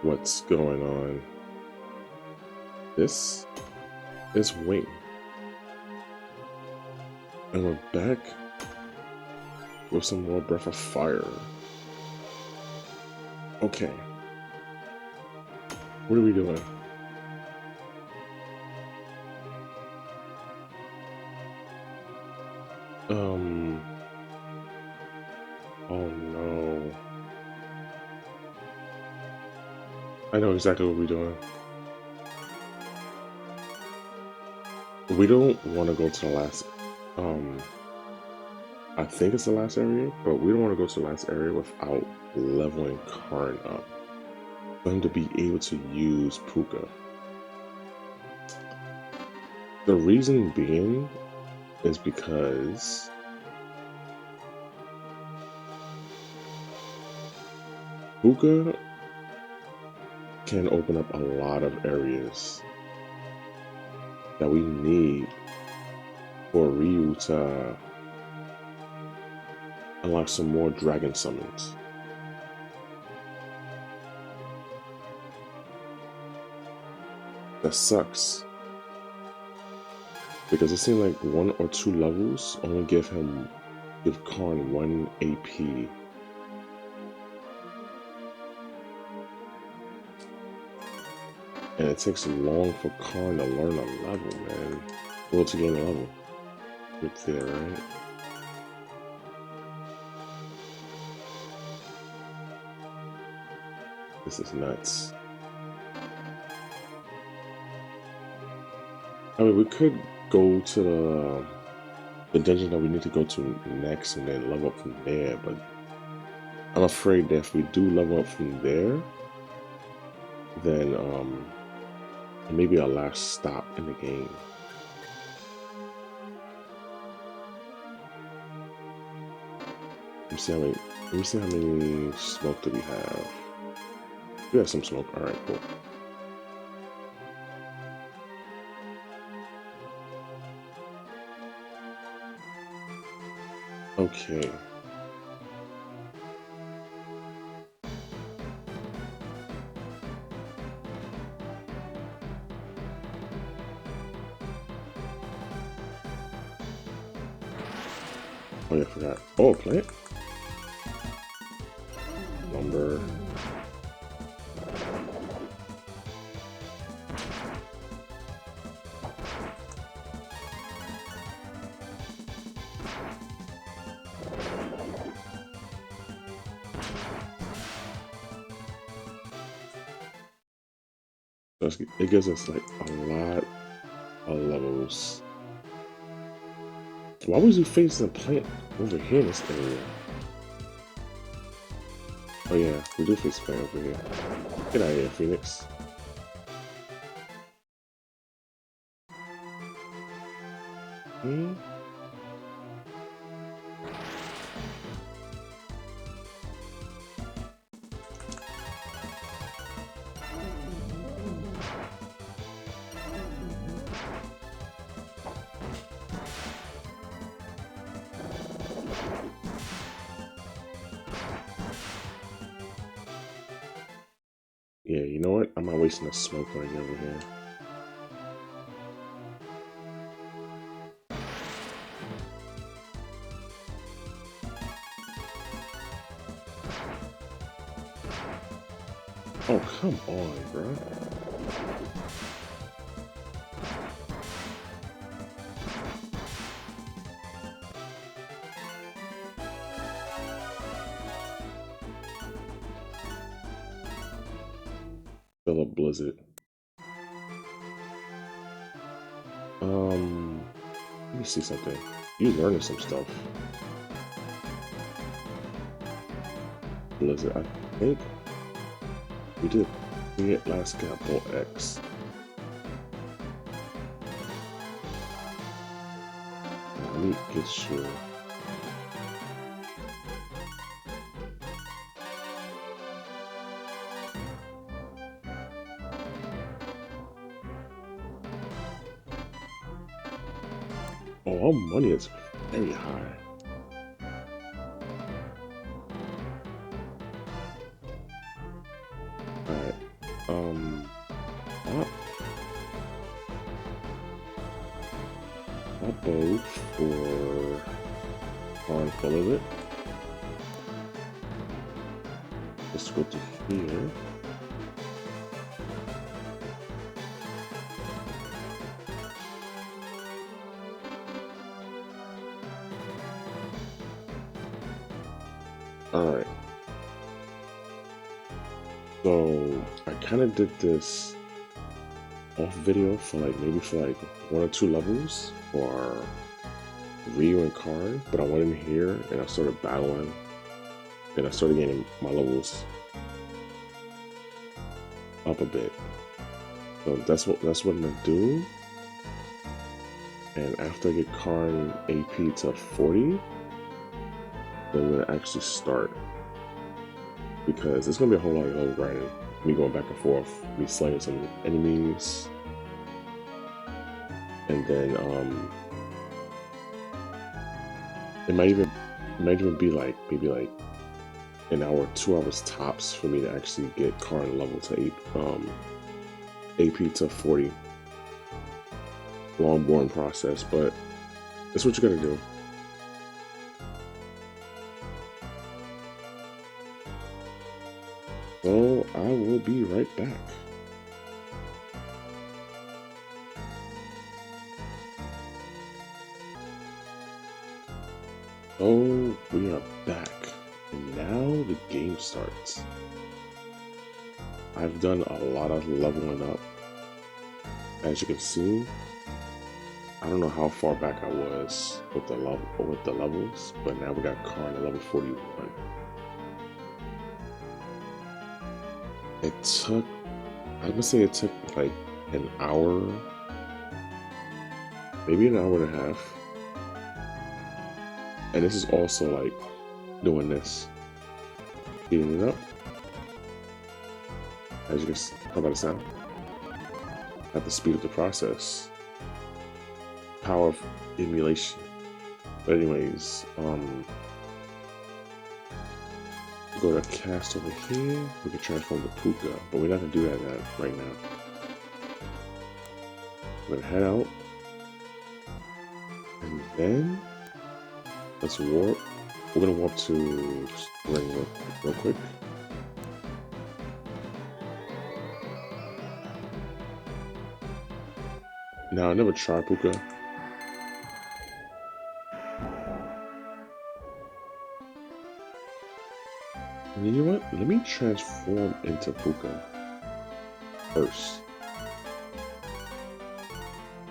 what's going on. This is Wing. And we're back with some more Breath of Fire. Okay. What are we doing? Oh no. I know exactly what we're doing. We don't want to go to the last, I think it's the last area, but we don't want to go to the last area without leveling Karn up. For him to be able to use Puka. The reason being is because Puka can open up a lot of areas that we need for Ryu to unlock some more dragon summons. That sucks. Because it seemed like 1 or 2 levels only give Karn 1 AP. And it takes long for Karn to learn a level, man. Well, to gain a level. Right there, right? This is nuts. I mean, we could go to the dungeon that we need to go to next and then level up from there, but I'm afraid that if we do level up from there, then it may be our last stop in the game. Let me see how many smoke do we have. We have some smoke. Alright, cool. Okay. Oh yeah, I forgot. Oh, plant. Lumber. It gives us like a lot of levels. Why was you facing a plant over here in this area? Oh yeah, we do face a plant over here. Get out of here, Phoenix. Hmm? Yeah, you know what? I'm not wasting the smoke right over here. Oh, come on, bro. Philip Blizzard. Let me see something. You learning some stuff. Blizzard, I think we did it last Gameboy X. Let me get sure. Oh, our money is very high. Alright, both for on full of it. Let's go to here. Alright. So I kind of did this off video for maybe for 1 or 2 levels for Ryu and Karn, but I went in here and I started battling. Then I started getting my levels up a bit. So that's what I'm gonna do. And after I get Karn AP to 40, then I'm gonna actually start. Because it's gonna be a whole lot of level grinding. Me going back and forth, me slaying some enemies. And then it might even be maybe an hour, 2 hours tops for me to actually get Karn level to AP to 40. Long boring process, but it's what you gotta do. So I will be right back. Oh, we are back. And now the game starts. I've done a lot of leveling up. As you can see, I don't know how far back I was with the levels, but now we got Karn at level 41. It took, I'm gonna say it took like an hour, maybe an hour and a half. And this is also like doing this, heating it up. As you can see, how about the sound? At the speed of the process. Power of emulation. But anyways, go to cast over here. We can transform to Puka, but we're not gonna do that right now. We're gonna head out, and then let's warp. We're gonna warp to Spring real quick. Now I never tried Puka. And you know what? Let me transform into Puka first.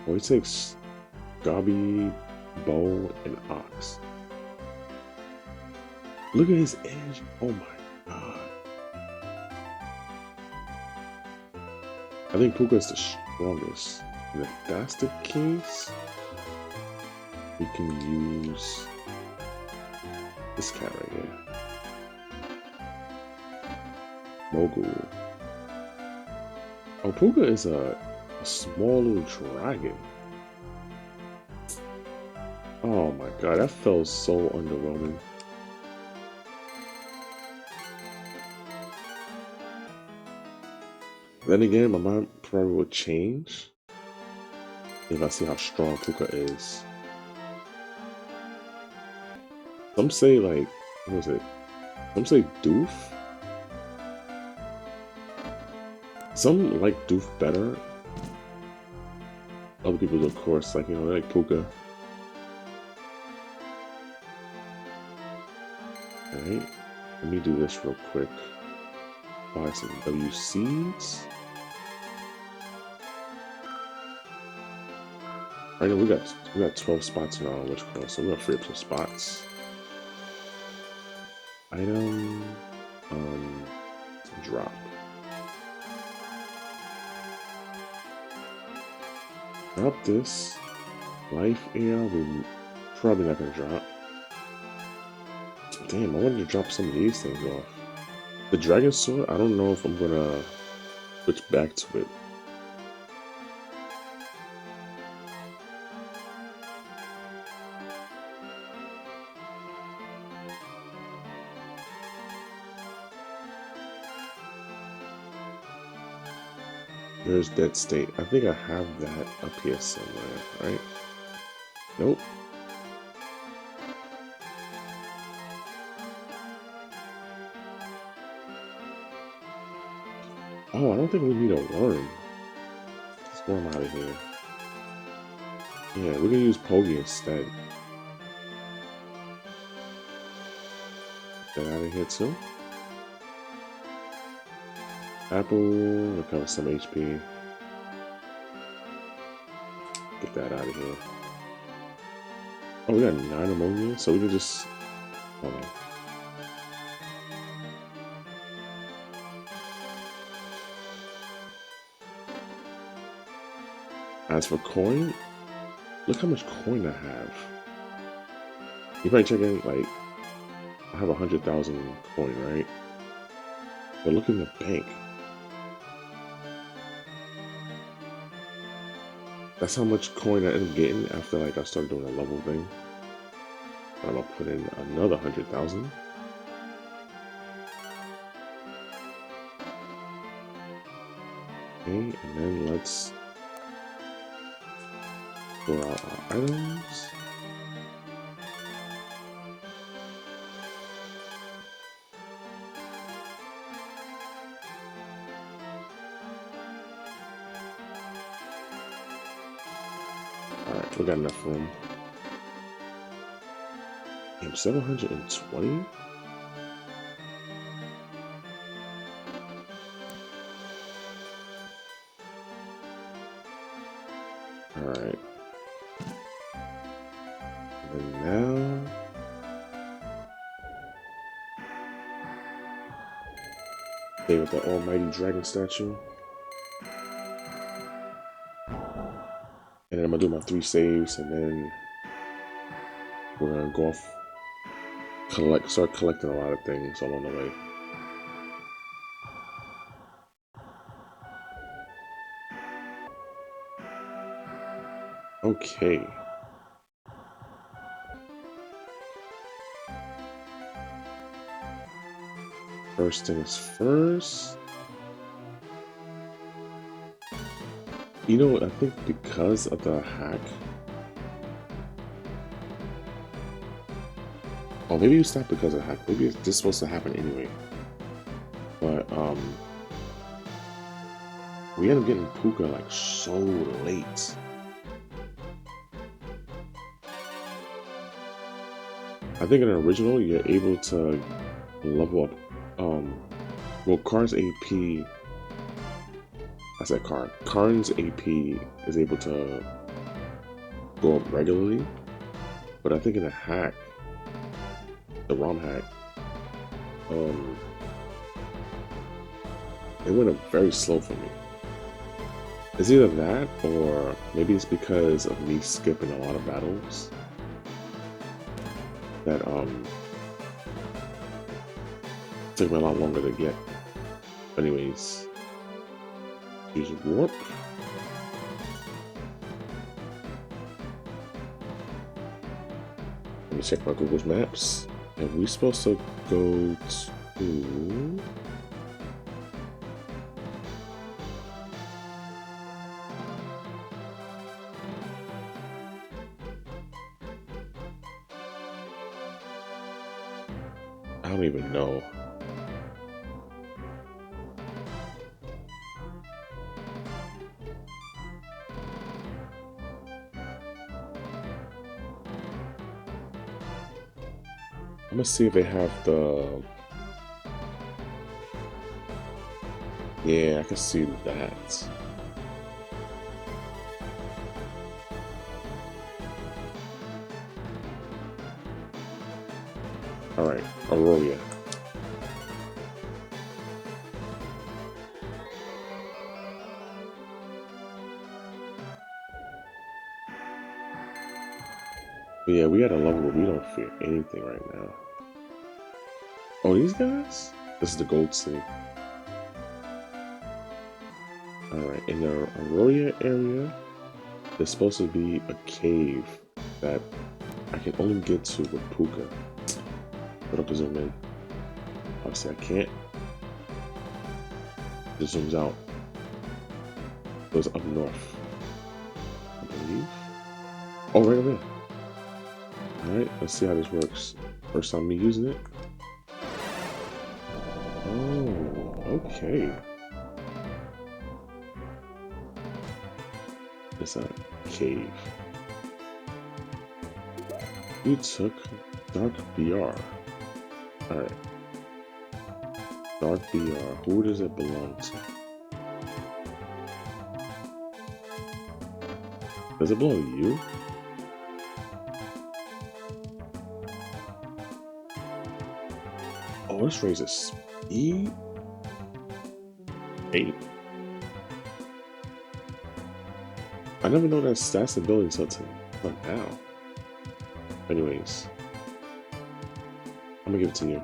Oh, he takes Gabi, Bow, and Ox. Look at his edge. Oh my god. I think Puka is the strongest. And if that's the case, we can use this cat right here. Mogul. Oh, Puka is a small little dragon. Oh my god, that felt so underwhelming. Then again, my mind probably will change if I see how strong Puka is. Some say what was it? Some say Doof. Some like Doof better. Other people, of course, they like Puka. Alright, let me do this real quick. Buy some WCs. Right now we got 12 spots now on which one, so we're gonna free up some spots. Item drop. Drop this. Life air, we're probably not gonna drop. Damn, I wanted to drop some of these things off. The Dragon Sword, I don't know if I'm gonna switch back to it. There's Dead State. I think I have that up here somewhere, right? Nope. Oh, I don't think we need a worm. Let's worm out of here. Yeah, we're gonna use Poggy instead. Get out of here too. Apple, recover some HP. Get that out of here. Oh, we got 9 ammonia, so we can just... Hold on. As for coin, look how much coin I have. You probably check in, like, I have 100,000 coin, right? But look in the bank. That's how much coin I end up getting after, like, I start doing a level thing. I'm gonna put in another 100,000. Okay, and then let's go out our items. Alright, we got enough room. Damn, 720? Alright. And now... Okay, with the almighty dragon statue. And then I'm gonna do my 3 saves, and then we're gonna go off, start collecting a lot of things along the way. Okay. First things first. You know, I think because of the hack. Oh, maybe you stopped because of the hack. Maybe it's just supposed to happen anyway. But we end up getting Puka like so late. I think in the original you're able to level up well, Karn's AP, I said Karn. Karn's AP is able to go up regularly, but I think in the hack, the ROM hack, it went up very slow for me. It's either that, or maybe it's because of me skipping a lot of battles that took me a lot longer to get. Anyways, use warp. Let me check my Google Maps. And we're supposed to go to... I don't even know. I'm gonna see if they have the... Yeah, I can see that. Alright, Aurora. But yeah, we at a level where we don't fear anything right now. Oh, these guys? This is the Gold City. Alright, in the Aurora area, there's supposed to be a cave that I can only get to with Puka. But up to zoom in. Obviously I can't. It zooms out. It goes up north, I believe. Oh, right over there. Alright, let's see how this works. First time me using it. Oh, okay. It's a cave. You took Dark BR. Alright. Dark BR. Who does it belong to? Does it belong to you? Oh, this raises speed? 8. I never know that's the ability until now. Anyways, I'm gonna give it to you.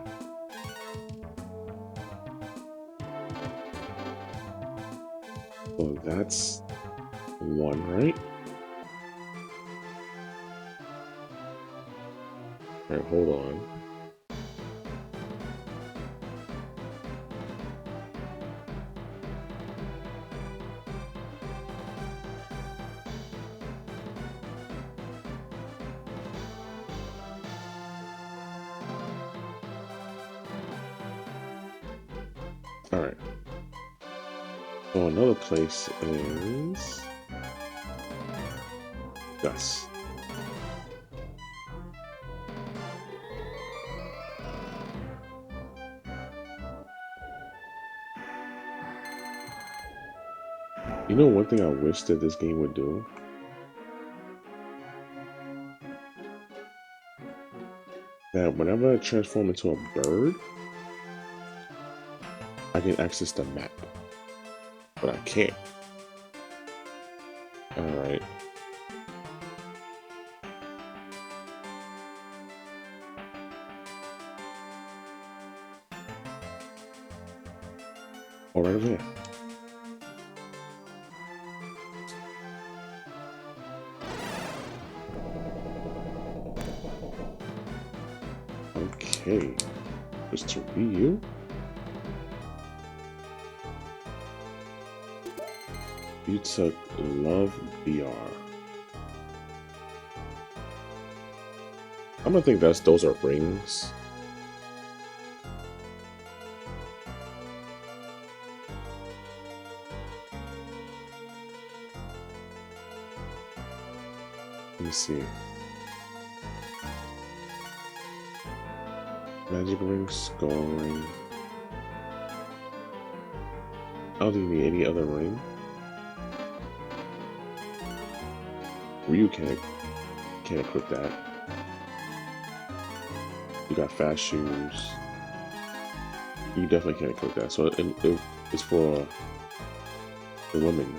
So that's 1, right? Alright, hold on. Alright. So another place is Gus. You know one thing I wish that this game would do? That whenever I transform into a bird, I can access the map. But I can't. Alright. Oh, right over there. Okay. Mr. Ryu. You took Love BR. I'm gonna think those are rings. Let me see. Magic ring, skull ring. I don't think you need any other ring. Ryu can't equip that. You got fast shoes. You definitely can't equip that. So it's for the women.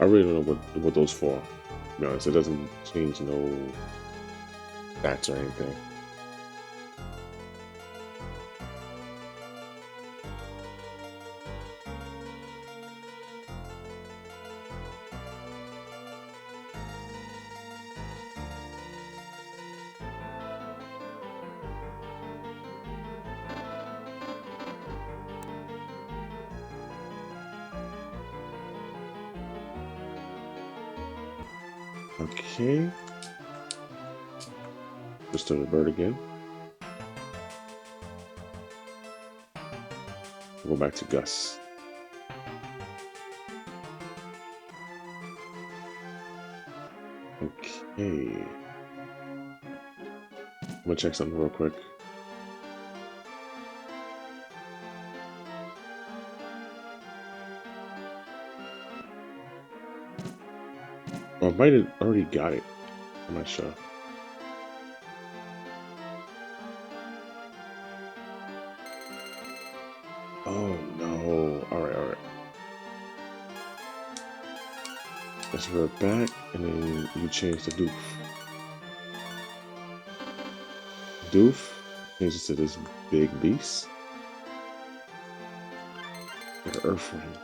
I really don't know what those for. To be honest, it doesn't change no stats or anything. Okay. Just do the bird again. Go back to Gus. Okay. I'm gonna check something real quick. Oh, I might have already got it. I'm not sure. Oh no. Alright. Let's revert back and then you change the doof. Doof changes to this big beast. Like an earth ring.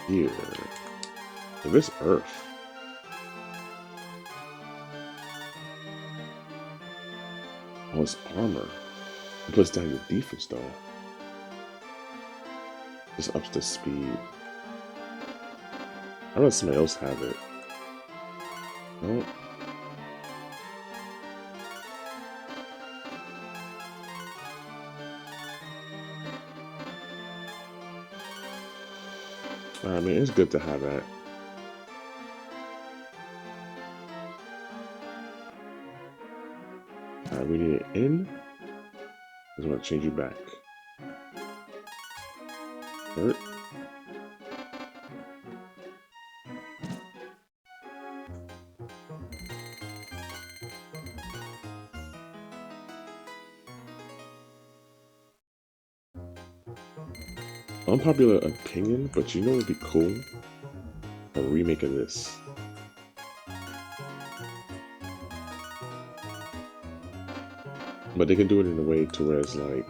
Here. If it's earth. Oh, it's armor. It puts down your defense though. This ups the speed. I'll let somebody else have it. No. I mean, it's good to have that. Alright, we need it in. I'm gonna change you back. Alright. Unpopular opinion, but you know what would be cool? A remake of this. But they can do it in a way to where it's like,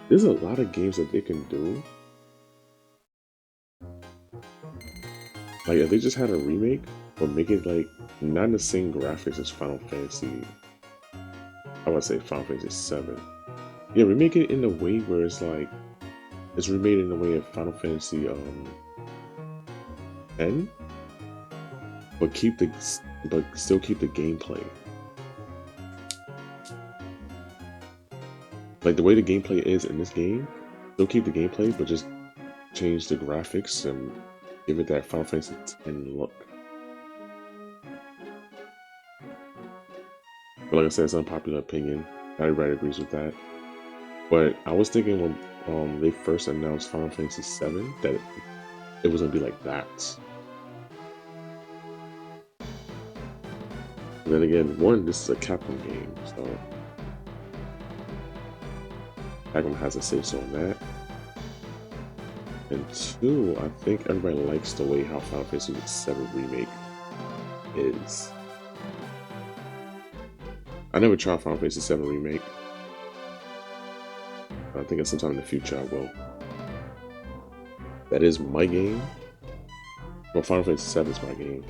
there's a lot of games that they can do. Like if they just had a remake, but make it like not the same graphics as Final Fantasy. I would say Final Fantasy 7. Yeah, remake it in a way where it's like it's remade in the way of Final Fantasy 10, but still keep the gameplay. Like the way the gameplay is in this game, still keep the gameplay, but just change the graphics and give it that Final Fantasy 10 look. But like I said, it's an unpopular opinion. Not everybody agrees with that. But I was thinking when they first announced Final Fantasy 7 that it was gonna be like that. And then again, one, this is a Capcom game, so Capcom has a say so on that. And two, I think everybody likes the way how Final Fantasy 7 Remake is. I never tried Final Fantasy 7 Remake. I think at some time in the future I will. That is my game. Well, Final Fantasy 7 is my game.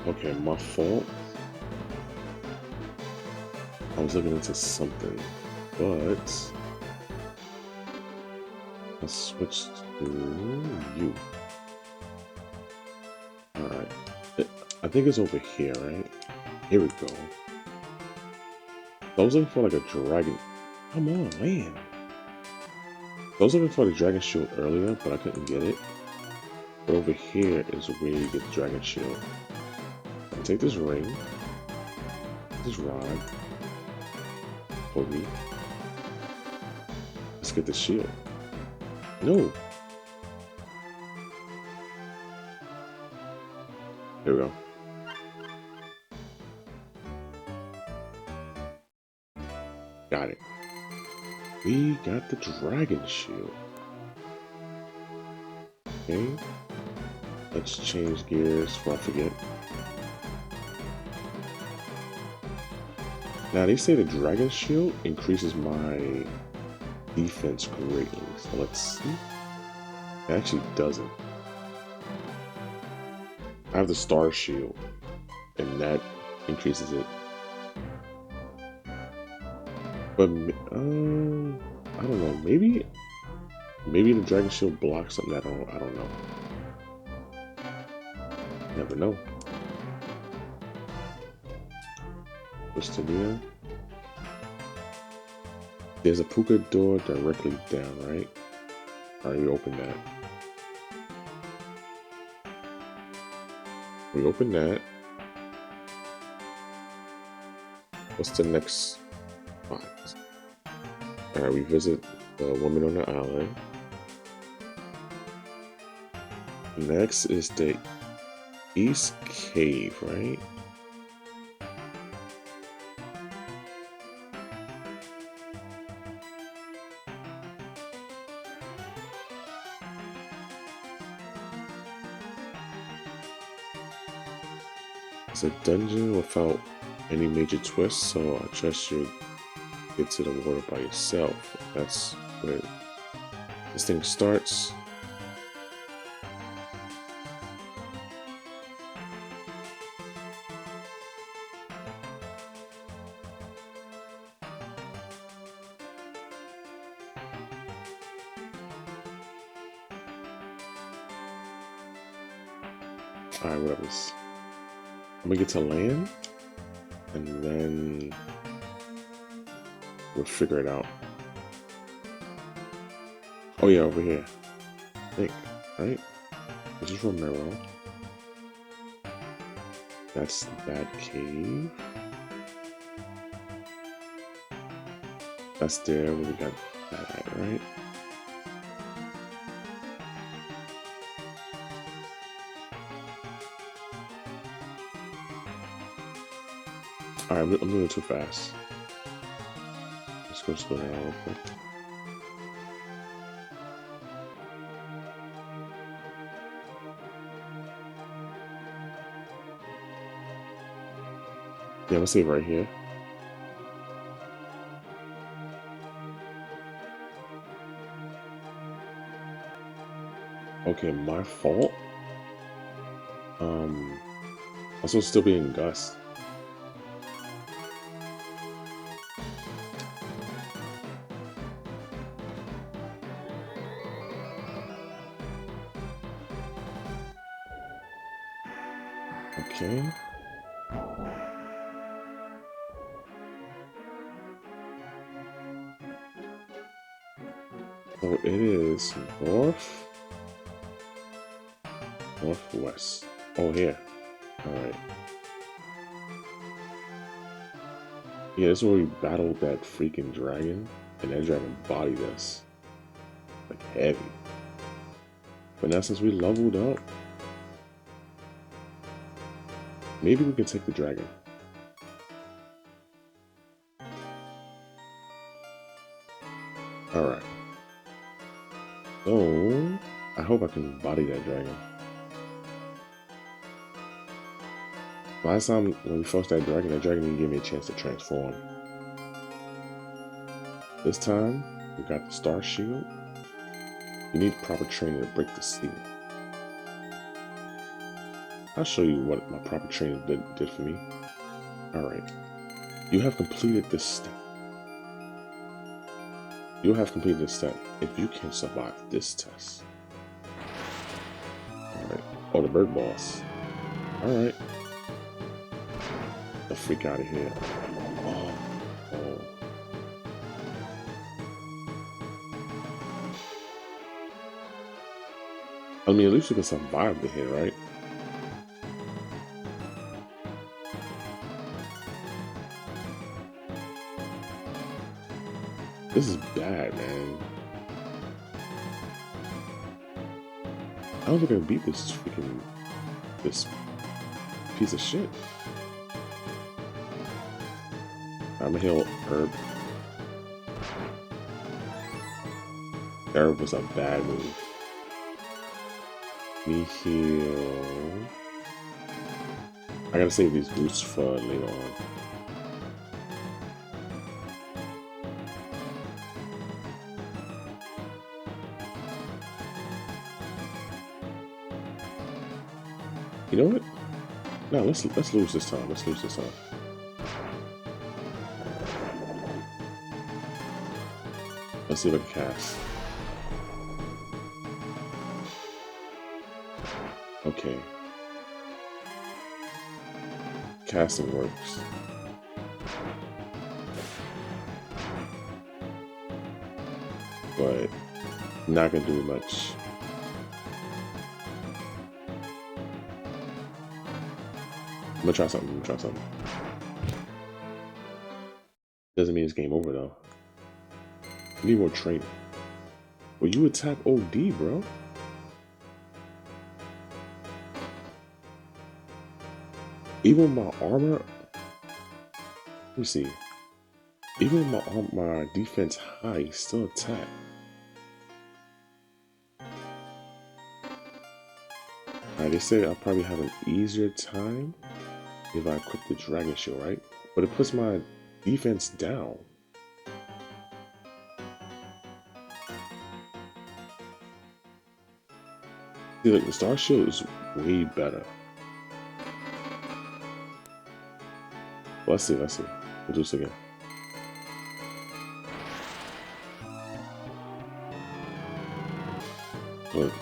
Okay, my fault. I was looking into something, but I switched to you. Alright. I think it's over here, right? Here we go. I was looking for like a dragon. Come on, man. I was looking for the dragon shield earlier, but I couldn't get it. But over here is where you get the dragon shield. I'll take this ring, this rod, for me. Let's get the shield. No. Here we go. Got it. We got the dragon shield. Okay. Let's change gears before I forget. Now they say the dragon shield increases my defense greatly. So let's see. It actually doesn't. I have the star shield, and that increases it. But I don't know. Maybe the dragon shield blocks something. I don't know. Never know. Christina. There's a puka door directly down, right? Alright, we open that. We open that. What's the next spot? Alright, we visit the woman on the island. Next is the East Cave, right? It's a dungeon without any major twists, so I trust you get to the water by yourself. That's where this thing starts. Alright, whatever. I'm gonna get to land, and then we'll figure it out. Oh yeah, over here. I think, right? This is Romero. That's that cave. That's there where we got that at, right? Alright, I'm moving too fast. Let's go slow down real quick. Yeah, let's save right here. Okay, my fault. I'm supposed to still be in Gus. Okay. So it is northwest. Oh, here. Alright. Yeah, this is where we battled that freaking dragon, and that dragon bodied us. Like, heavy. But now since we leveled up, maybe we can take the dragon. Alright. So, I hope I can body that dragon. Last time when we fought that dragon didn't give me a chance to transform. This time, we got the star shield. You need proper training to break the seal. I'll show you what my proper training did for me. Alright. You have completed this step. You'll have completed this step if you can survive this test. Alright. Oh, the bird boss. Alright. The freak out of here. Oh. I mean, at least we can survive the hit, right? This is bad, man. I don't think I can beat this piece of shit. I'm gonna heal Herb. Herb was a bad move. Me heal. I gotta save these boosts for later on. You know what? No, let's lose this time. Let's lose this time. Let's see if I can cast. Okay. Casting works. But not gonna do much. I'm gonna try something. Doesn't mean it's game over though. I need more training. Well, you attack OD, bro. Even my armor. Let me see. Even my defense high, still attack. Alright, they say I'll probably have an easier time if I equip the dragon shield, right? But it puts my defense down. See, look, the star shield is way better. Let's see. We'll do this again.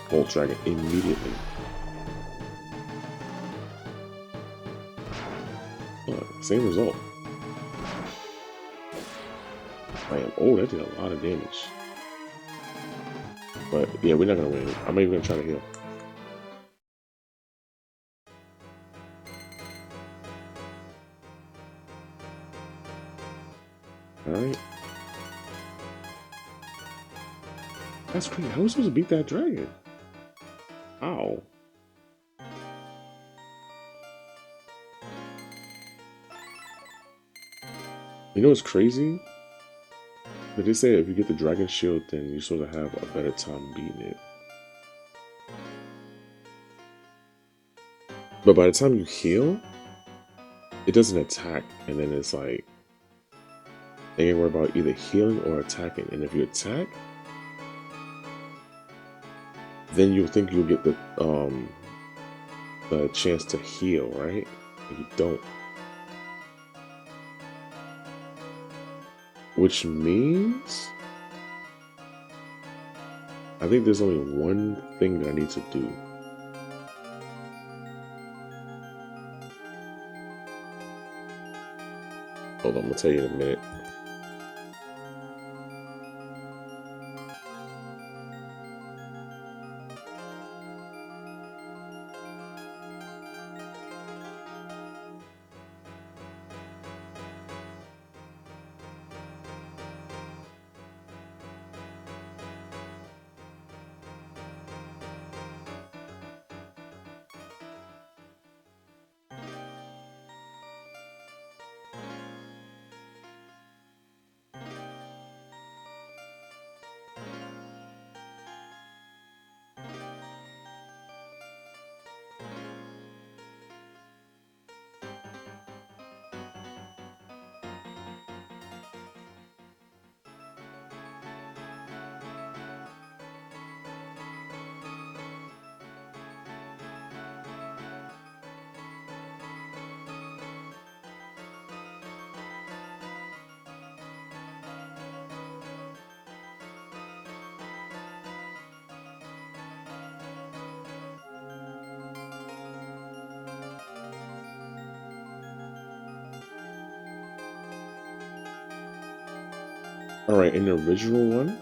Bolt dragon immediately. Same result. Oh, that did a lot of damage. But yeah, we're not gonna win. I'm not even gonna try to heal. Alright. That's crazy. How are we supposed to beat that dragon? How? You know what's crazy? But they say if you get the dragon shield, then you're supposed to have a better time beating it. But by the time you heal, it doesn't attack, and then it's like they ain't worry about either healing or attacking. And if you attack, then you think you'll get the chance to heal, right? And you don't. Which means I think there's only one thing that I need to do. Hold on, I'm gonna tell you in a minute. Alright, in the original one,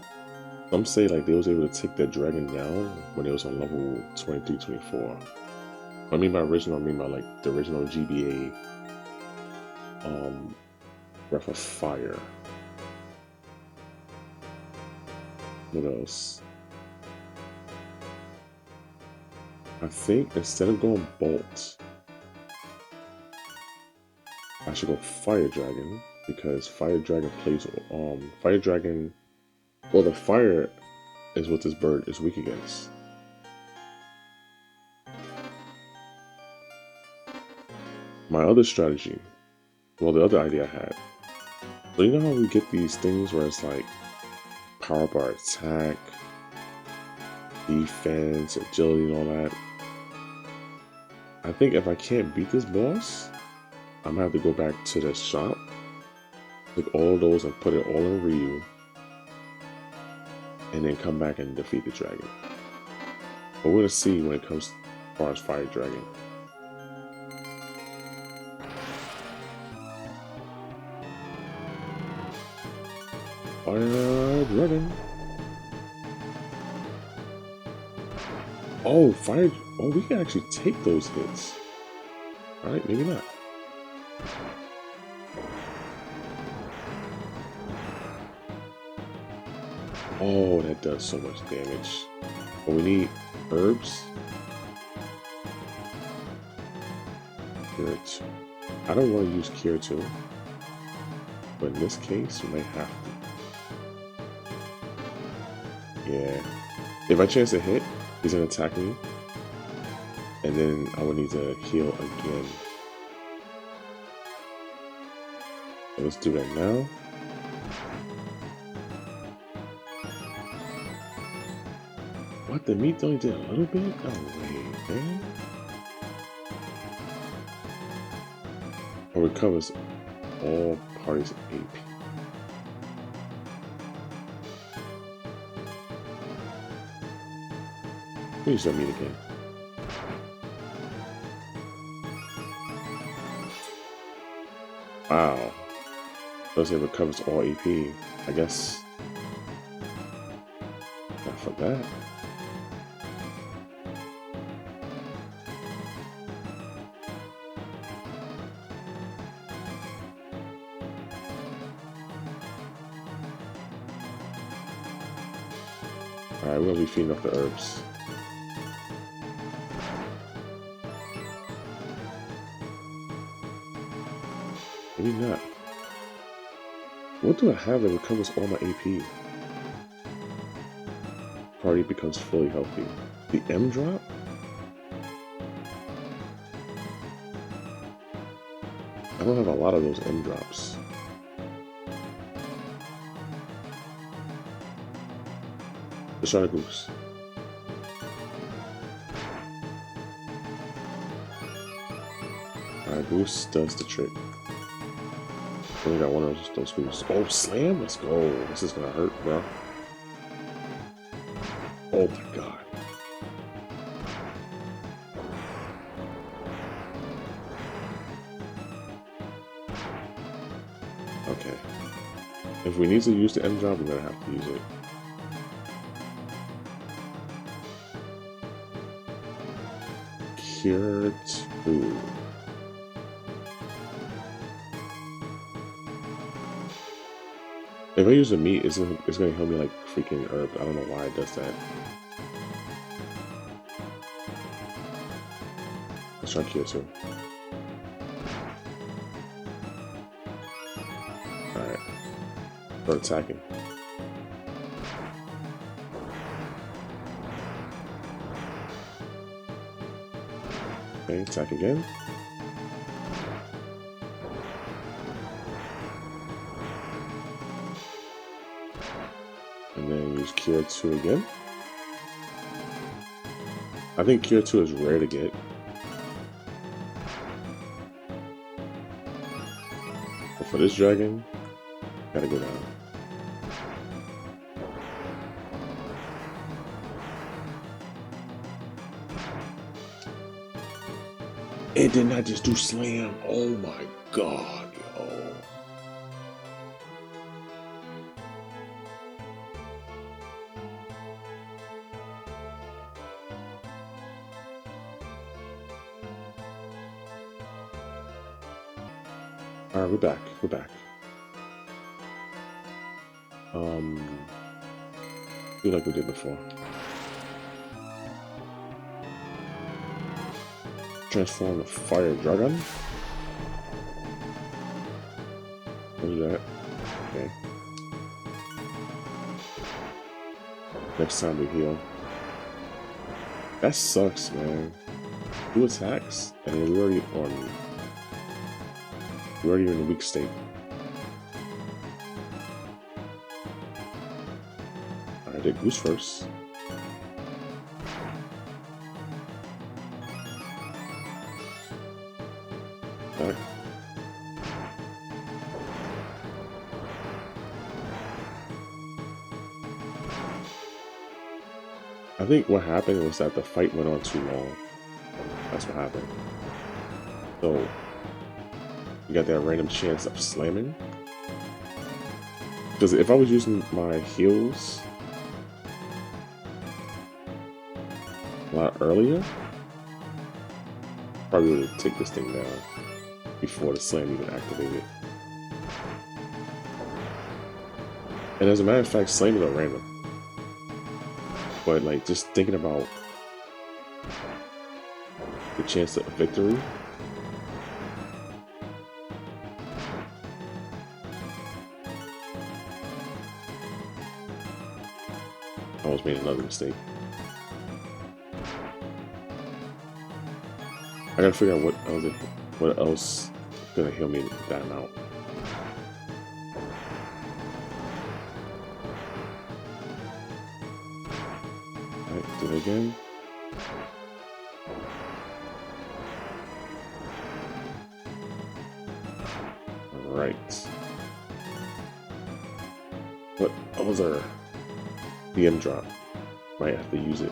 some say like they was able to take that dragon down when it was on level 23, 24. What I mean by original, I mean by like the original GBA Breath of Fire. What else? I think instead of going Bolt, I should go Fire Dragon, because Fire Dragon plays Fire Dragon, well, the fire is what this bird is weak against. My other strategy, well, the other idea I had, so you know how we get these things where it's like power bar attack, defense, agility, and all that? I think if I can't beat this boss, I'm gonna have to go back to the shop, take all those and put it all in Ryu, and then come back and defeat the dragon. But we're gonna see when it comes as far as Fire Dragon. Fire Dragon. Oh, fire! Oh, we can actually take those hits. All right, maybe not. Oh, that does so much damage. But we need herbs. Cure 2. I don't want to use Cure 2, but in this case, we might have to. Yeah. If I chance to hit, he's gonna attack me, and then I would need to heal again. So let's do that now. What, the meat only did a little bit? No way, man. Or recovers all parties' AP. Use that meat again. Wow. Does it recovers all AP? I guess not for that. Alright, we're gonna be feeding off the herbs. Maybe not. What do I have that recovers all my AP? Party becomes fully healthy. The M drop? I don't have a lot of those M drops. Let's try the goose. Alright, goose does the trick. Only got one of those goose. Oh, slam! Let's go. This is gonna hurt, bro. Oh my god. Okay. If we need to use the end drop, we're gonna have to use it. Cure 2. If I use the meat, it's gonna heal me like freaking herb. I don't know why it does that. Let's try Cure 2. Alright. Start attacking. Okay, attack again. And then use Cure 2 again. I think Cure 2 is rare to get. But for this dragon, gotta go down. It did not just do slam. Oh my god, yo. Alright, we're back. We're back. Do like we did before. Transform the fire dragon. What is that? Okay. Next time we heal. That sucks, man. 2 attacks, and we're already in a weak state. Alright, did goose first. Back. I think what happened was that the fight went on too long. That's what happened. So you got that random chance of slamming. Because if I was using my heals a lot earlier, probably would have taken this thing down before the slam even activated. And as a matter of fact, slams are random. But like just thinking about the chance of victory, I almost made another mistake. I gotta figure out what else is gonna heal me that amount. Alright, do it again. Alright. What other DM drop? Might have to use it.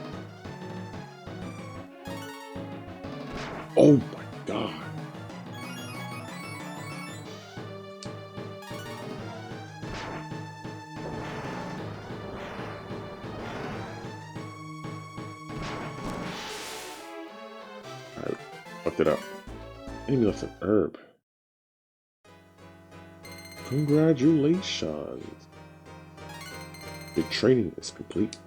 Oh my god. fucked it up. Enemy left an herb. Congratulations. Your training is complete.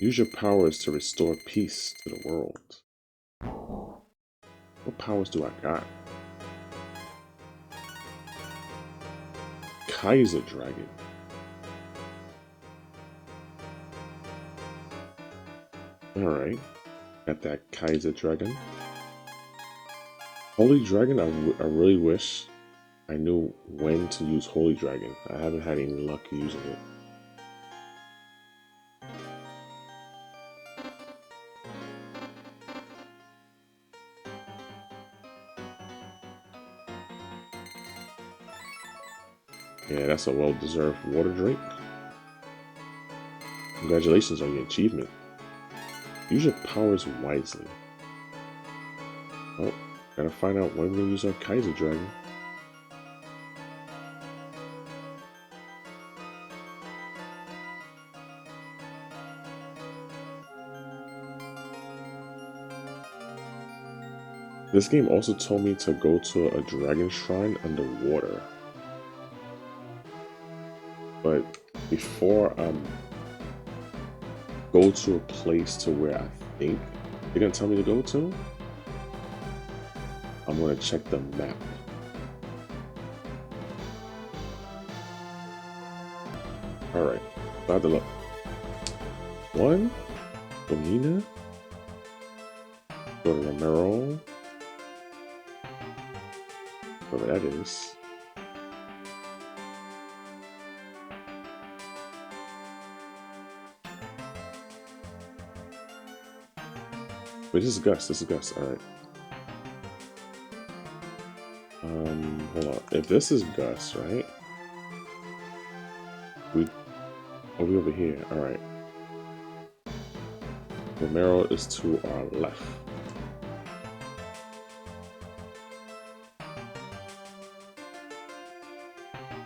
Use your powers to restore peace to the world. What powers do I got? Kaiser Dragon. Alright. Got that Kaiser Dragon. Holy Dragon, I really wish I knew when to use Holy Dragon. I haven't had any luck using it. Yeah, that's a well-deserved water drink. Congratulations on your achievement. Use your powers wisely. Oh, gotta find out when we use our Kaiser Dragon. This game also told me to go to a dragon shrine underwater. But before I go to a place to where I think they're gonna tell me to go to, I'm gonna check the map. Alright, about to look. One, Domina, go to Romero, whatever that is. Wait, this is Gus. This is Gus. All right. Hold on. If this is Gus, right? We over here. All right. Romero is to our left.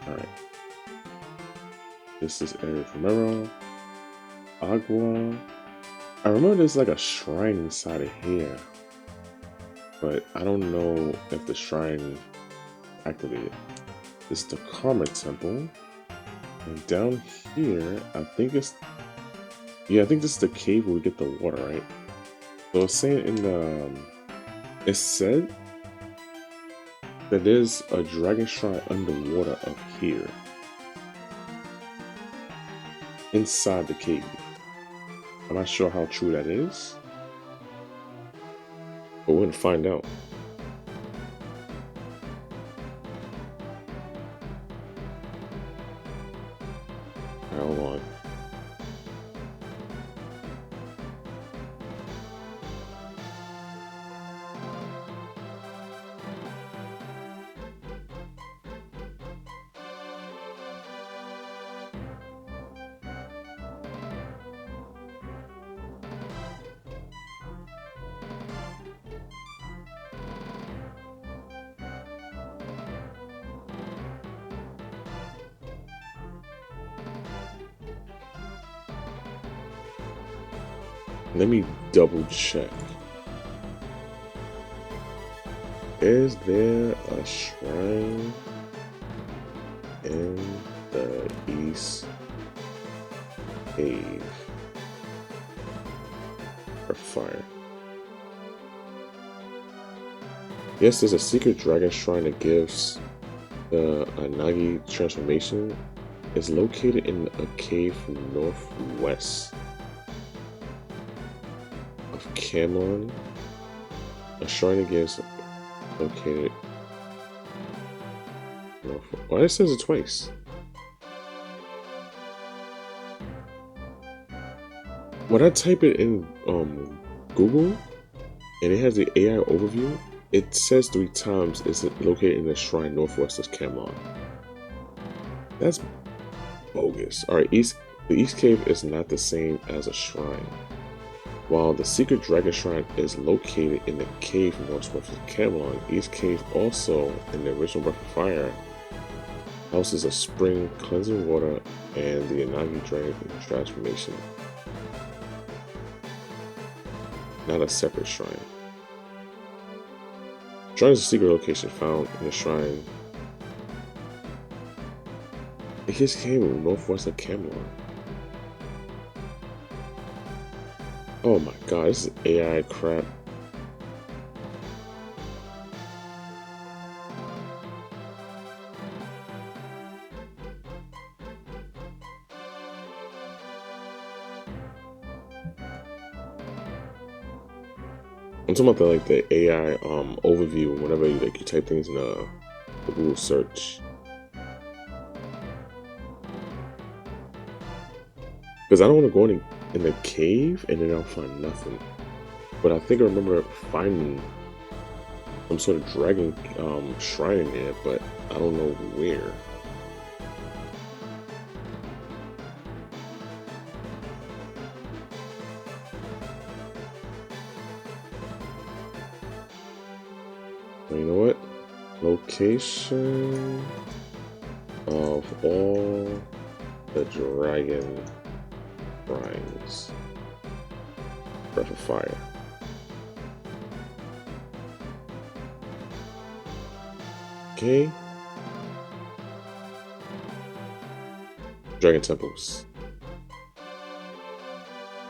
All right. This is area Romero. Agua. I remember there's like a shrine inside of here, but I don't know if the shrine activated. This is the Karma Temple, and down here, I think it's, yeah, I think this is the cave where we get the water, right? So it's saying in the, it said that there's a dragon shrine underwater up here, inside the cave. I'm not sure how true that is, but we're gonna find out. Alright, hold on. Let me double check. Is there a shrine in the East Cave for fire? Yes, there's a secret dragon shrine that gives the Anagi transformation. It's located in a cave northwest of Cameron. A shrine that gives located northwest. Why it says it twice? When I type it in Google and it has the AI overview, it says 3 times it's located in the shrine northwest of Camelot. That's bogus. Alright, the East Cave is not the same as a shrine. While the secret dragon shrine is located in the cave northwest of Camelot, East Cave also in the original Breath of Fire Houses a spring, cleansing water, and the Inagi Dragon transformation. Not a separate shrine. Shrine is a secret location found in the shrine. It just came northwest of Camelot. Oh my god, this is AI crap. I'm talking about the AI overview whenever you type things in the Google search. Because I don't want to go in the cave and then I'll find nothing. But I think I remember finding some sort of dragon shrine in there, but I don't know where. Well, you know what? Location of all the dragon shrines. Breath of Fire. Okay. Dragon temples.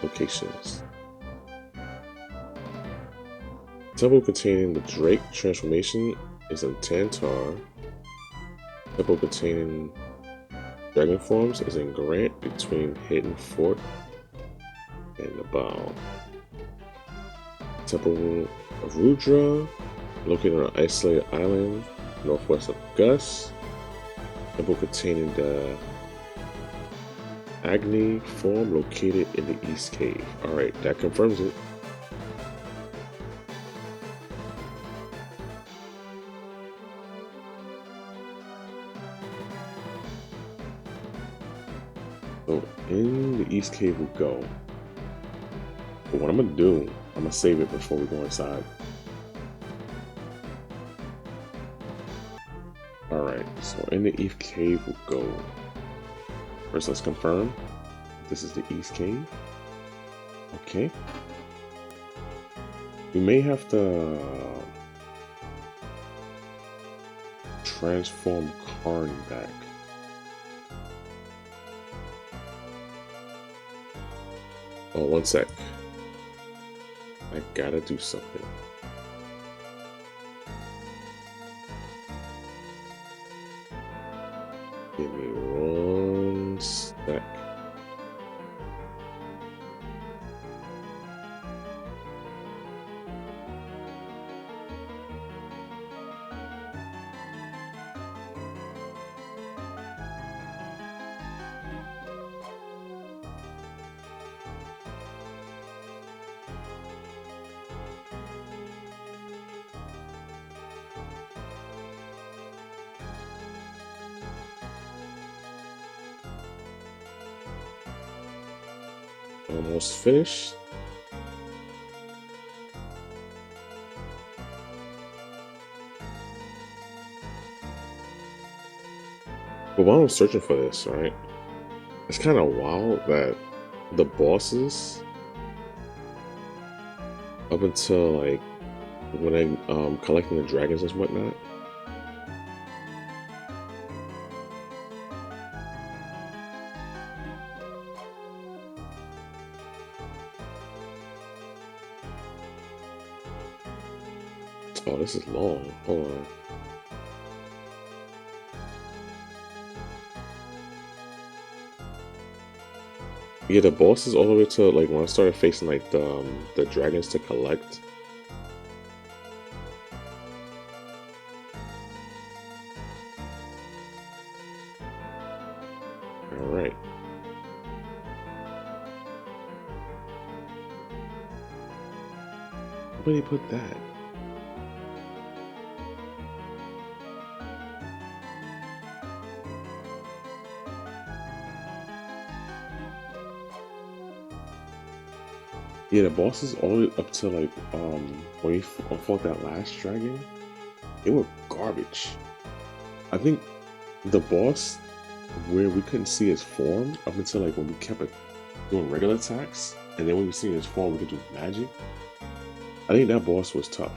Locations. Temple containing the Drake transformation is in Tantar. Temple containing dragon forms is in Grant between Hidden Fort and Nabal. Temple of Rudra, located on an isolated island northwest of Gus. Temple containing the Agni form located in the East Cave. Alright, that confirms it. So in the East Cave we go. But what I'm gonna do, I'm gonna save it before we go inside. Alright, so in the East Cave we'll go. First let's confirm. This is the East Cave. Okay. We may have to transform Karn back. Oh, one sec. I gotta do something. Give me one sec. Almost finished. But while I'm searching for this, right, it's kind of wild that the bosses, up until like when I collecting the dragons and whatnot, oh, this is long. Hold on. Yeah, the bosses all the way to like when I started facing like the dragons to collect. All right. Where did he put that? Yeah, the bosses all the way up to like when we fought that last dragon, they were garbage. I think the boss where we couldn't see his form up until like when we kept doing regular attacks, and then when we see his form, we could do magic. I think that boss was tough.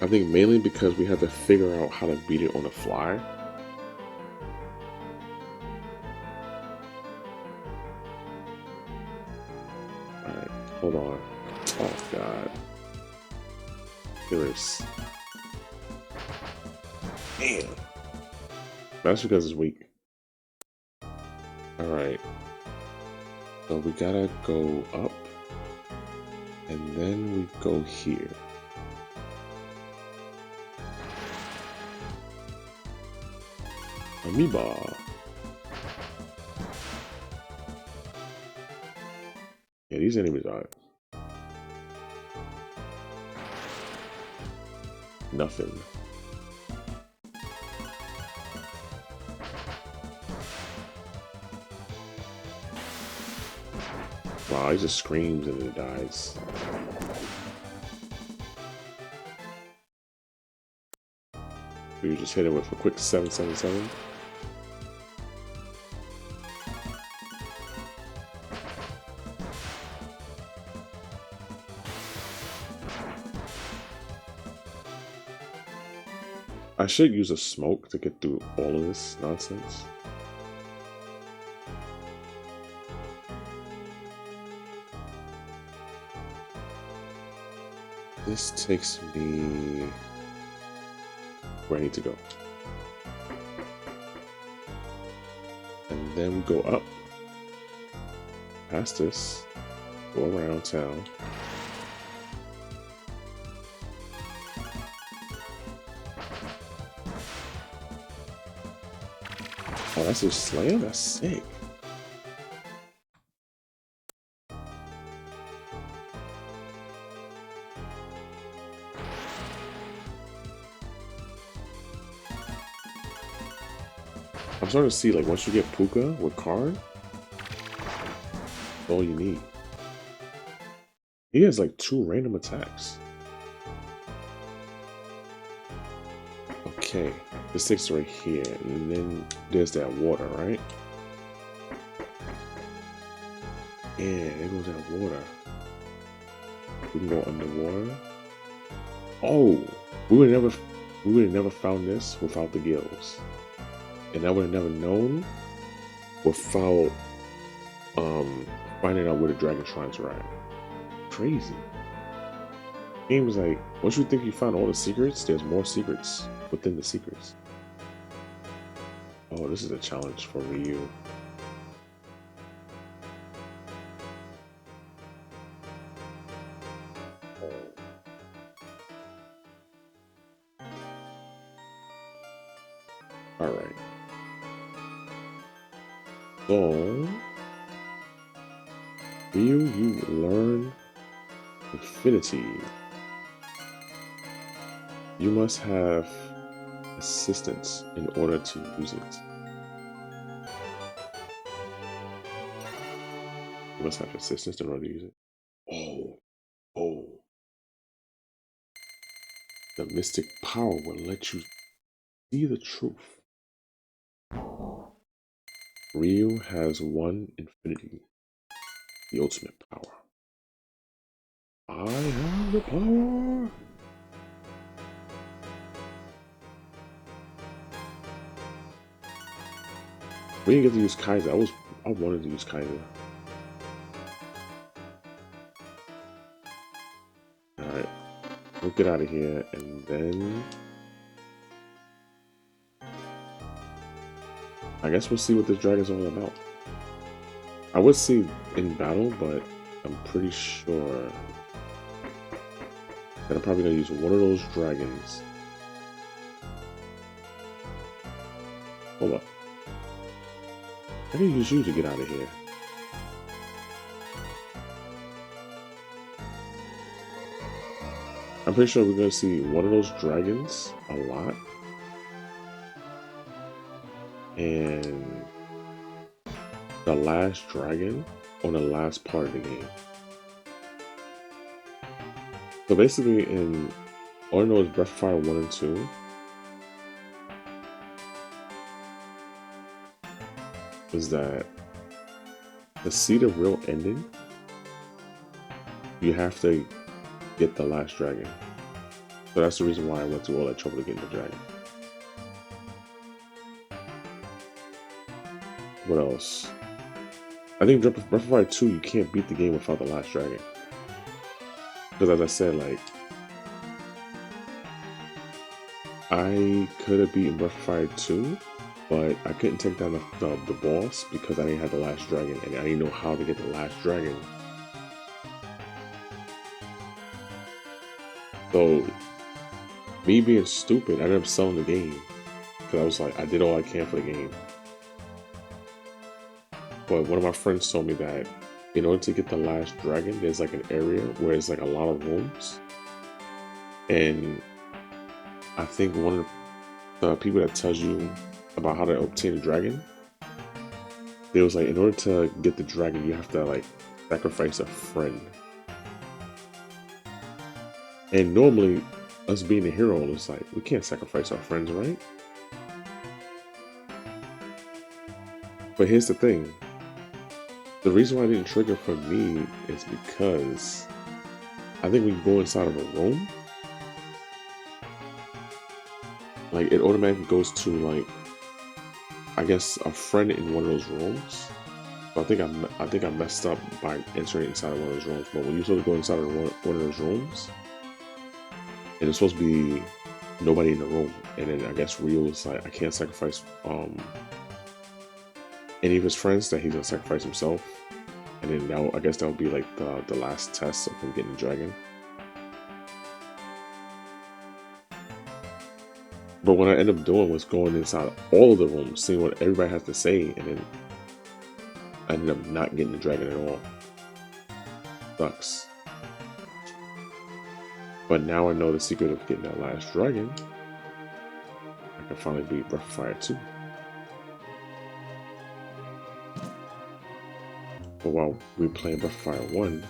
I think mainly because we had to figure out how to beat it on the fly. Alright, hold on. Oh god. Serious. Damn. That's because it's weak. Alright. So we gotta go up. And then we go here. Amoeba. Yeah, these enemies are nothing. Wow, he just screams and it dies. So you just hit it with a quick 777. I should use a smoke to get through all of this nonsense. This takes me where I need to go. And then we go up. Past this. Go around town. Oh, that's a slam? That's sick. I'm starting to see, like, once you get Puka with Karn, that's all you need. He has, like, 2 random attacks. Okay, this takes right here, and then there's that water, right? Yeah, there goes that water. We can go underwater. Oh, we would have never found this without the gills. And I would have never known without finding out where the dragon shrines are at. Crazy. Game was like, once you think you found all the secrets, there's more secrets within the secrets. Oh, this is a challenge for Ryu. Alright. So, Ryu, you learn Infinity. You must have assistance in order to use it. You must have assistance in order to use it. Oh. The mystic power will let you see the truth. Ryu has 1 infinity, the ultimate power. I have the power! We didn't get to use Kaiser. I wanted to use Kaiser. Alright. We'll get out of here and then I guess we'll see what this dragon's all about. I would see in battle, but I'm pretty sure that I'm probably gonna use one of those dragons. Hold up. I can use you to get out of here. I'm pretty sure we're gonna see one of those dragons a lot. And the last dragon on the last part of the game. So basically in all I know is Breath of Fire 1 and 2, is that to see the real ending, you have to get the last dragon. So that's the reason why I went through all that trouble to get the dragon. What else? I think Breath of Fire 2, you can't beat the game without the last dragon. Because as I said, like, I could have beaten Breath of Fire 2, but I couldn't take down the boss because I didn't have the last dragon, and I didn't know how to get the last dragon. So, me being stupid, I ended up selling the game. Because I was like, I did all I can for the game. But one of my friends told me that in order to get the last dragon, there's like an area where it's like a lot of rooms. And I think one of the people that tells you about how to obtain a dragon, it was like, in order to get the dragon, you have to like sacrifice a friend. And normally, us being a hero, it's like, we can't sacrifice our friends, right? But here's the thing. The reason why I didn't trigger for me is because I think when you go inside of a room, like, it automatically goes to, like, I guess a friend in one of those rooms. So I think I messed up by entering inside of one of those rooms. But when you sort of go inside of one of those rooms, and it's supposed to be nobody in the room, and then I guess Rio's like, I can't sacrifice any of his friends, that he's gonna sacrifice himself, and then I guess that would be like the last test of him getting the dragon. But what I ended up doing was going inside all of the rooms, seeing what everybody has to say, and then I ended up not getting the dragon at all. Sucks. But now I know the secret of getting that last dragon. I can finally beat Breath of Fire 2. But while we're playing Breath of Fire 1,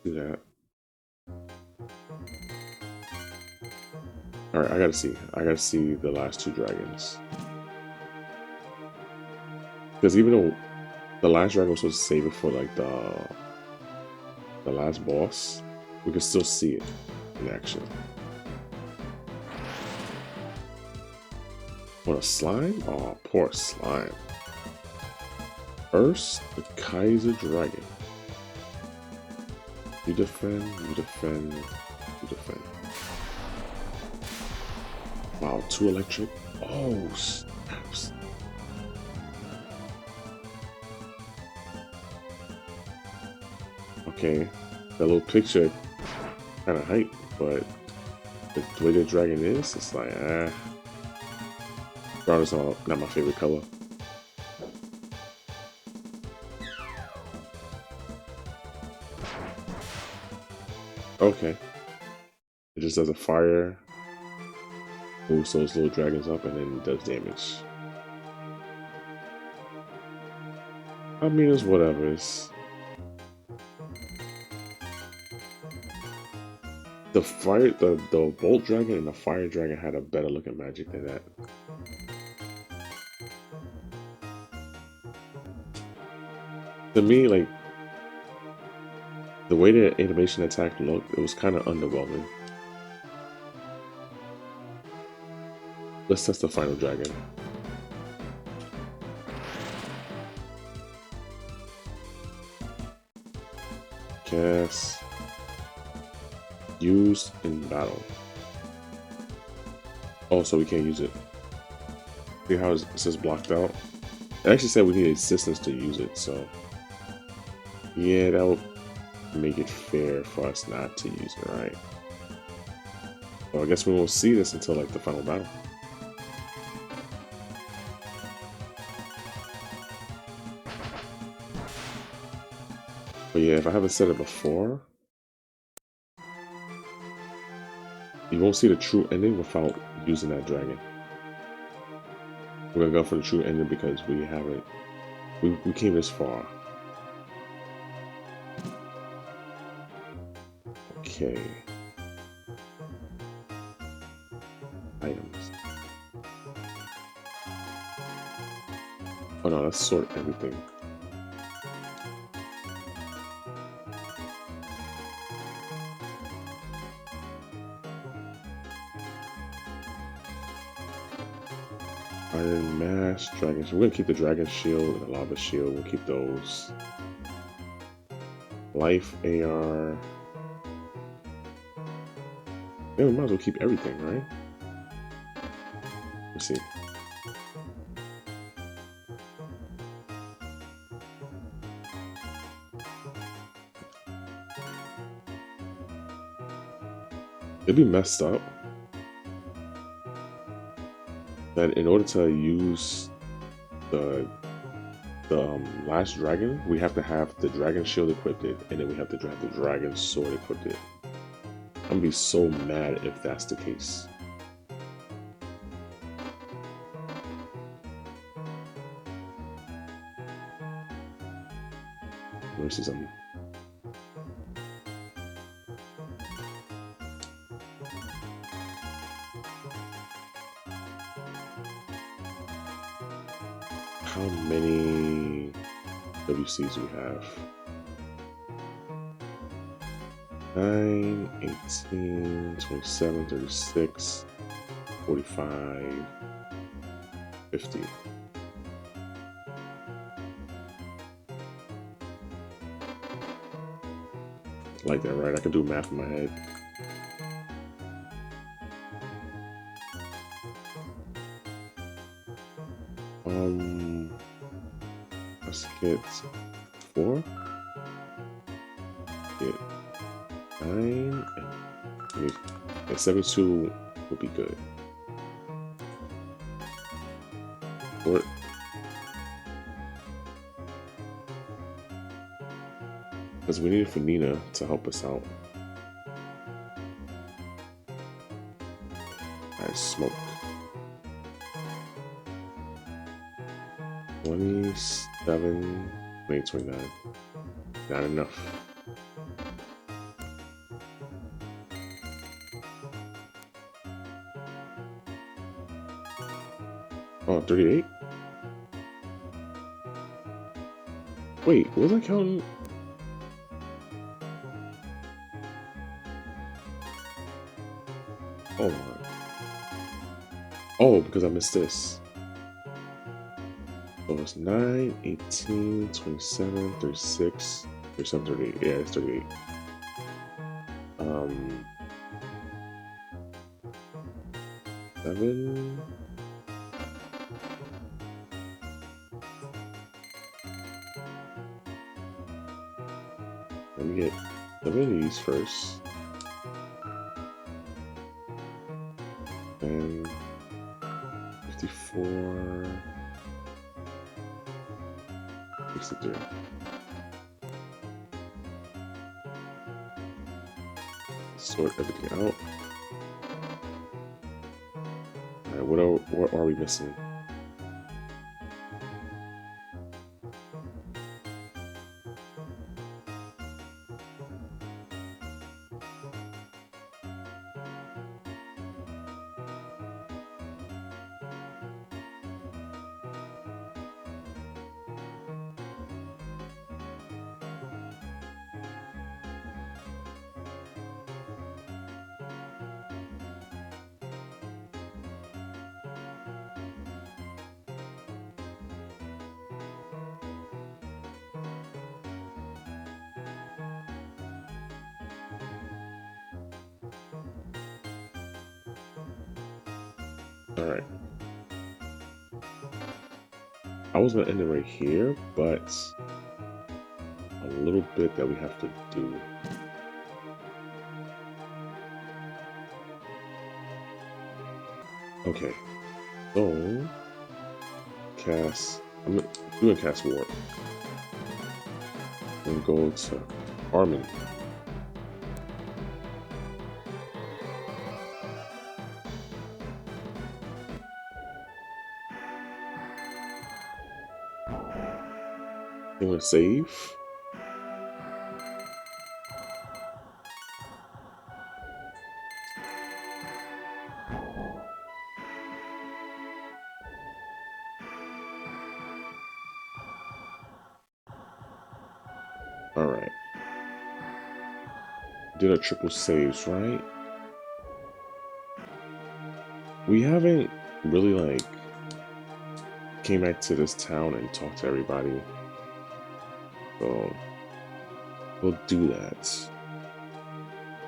do that. Alright, I gotta see the last two dragons. Because even though the last dragon was supposed to save it for like the last boss, we can still see it in action. What, a slime? Oh, poor slime. First, the Kaiser Dragon. You defend, you defend, you defend. Wow, 2 electric. Oh, snaps. Okay, that little picture kind of hype, but the way the dragon is, it's like, brown is not my favorite color. Okay. It just does a fire, moves those little dragons up, and then does damage. I mean, it's whatever. It's the fire, the bolt dragon and the fire dragon had a better looking magic than that. To me, like, the way the animation attack looked, it was kind of underwhelming. Let's test the final dragon. Cast. Used in battle. Oh, so we can't use it. See how it says blocked out? It actually said we need assistance to use it, so yeah, that would make it fair for us not to use it, right? So I guess we won't see this until like the final battle. But yeah, if I haven't said it before, you won't see the true ending without using that dragon. We're gonna go for the true ending because we haven't, we came this far. Okay. Items. no, let's sort everything. Iron Mask, Dragon Shield. We're gonna keep the Dragon Shield and the Lava Shield. We'll keep those. Life AR. Yeah, we might as well keep everything, right? Let's see. It'd be messed up that in order to use the last dragon, we have to have the dragon shield equipped, and then we have to have the dragon sword equipped. I'm gonna be so mad if that's the case. Let me see something. How many WCs do we have? 9, 18, 27, 36, 45, 50. Like that, right? I can do math in my head. Let's get 4. Get 9. And 72 will be good. Or because we need it for Nina to help us out. Alright, smoke. 27, 29. Not enough. Oh, 38? Wait, was I counting? Oh my. Oh, because I missed this. So it's 9, 18, 27, 36, 37, 38. Yeah, it's 38. 7. Let me get 7 of these first. And 54. 63. Sort everything out. Alright, what are we missing? Alright. I was gonna end it right here, but a little bit that we have to do. Okay. So cast. I'm doing cast warp. And go to Harmony. I'm gonna save. Alright. Did a triple saves, right? We haven't really like came back to this town and talked to everybody. So we'll do that.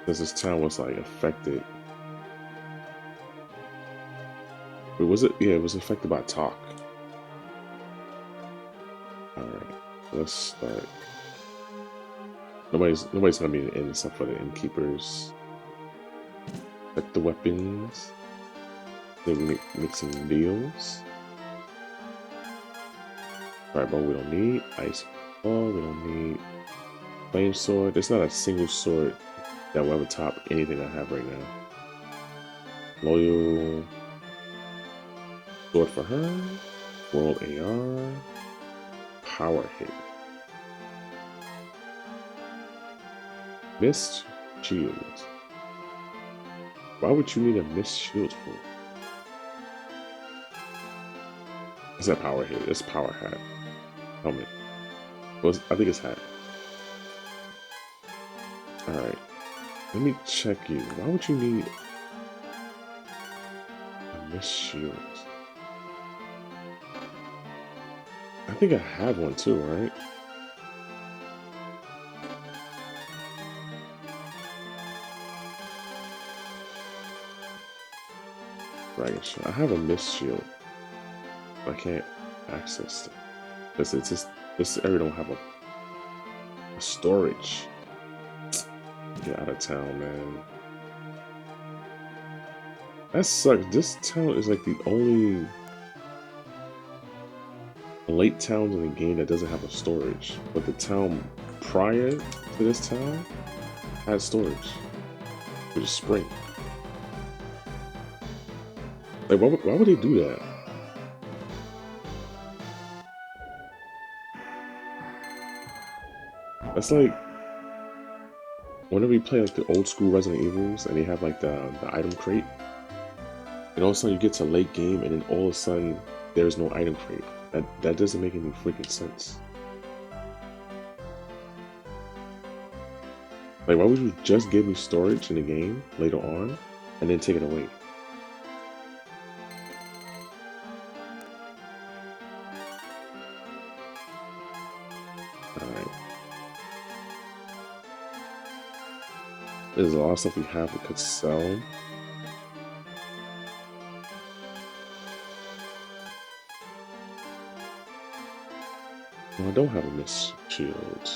Since this town was like affected. Wait, was it? Yeah, it was affected by talk. Alright. Let's start. Nobody's gonna be in the inn except for the innkeepers. Check the weapons. Then we make some deals. Alright, but we don't need ice ball, we don't need flame sword. There's not a single sword that will ever top anything I have right now. Loyal sword for her. World AR. Power hit. Missed shield. Why would you need a missed shield for? It's that power hit. It's power hat. Helmet. Well, I think it's hat. Alright. Let me check you. Why would you need a missed shield? I think I have one too, right? Right, I have a missed shield. I can't access it. Because it's just, this area don't have a storage. Get out of town, man. That sucks. This town is like the only late town in the game that doesn't have a storage. But the town prior to this town had storage. Which is spring. Like, why would they do that? That's like whenever you play like the old school Resident Evils and they have like the item crate, and all of a sudden you get to late game and then all of a sudden there's no item crate. That doesn't make any freaking sense. Like, why would you just give me storage in the game later on and then take it away? Alright. There's a lot of stuff we have we could sell. Well, I don't have a missed shield.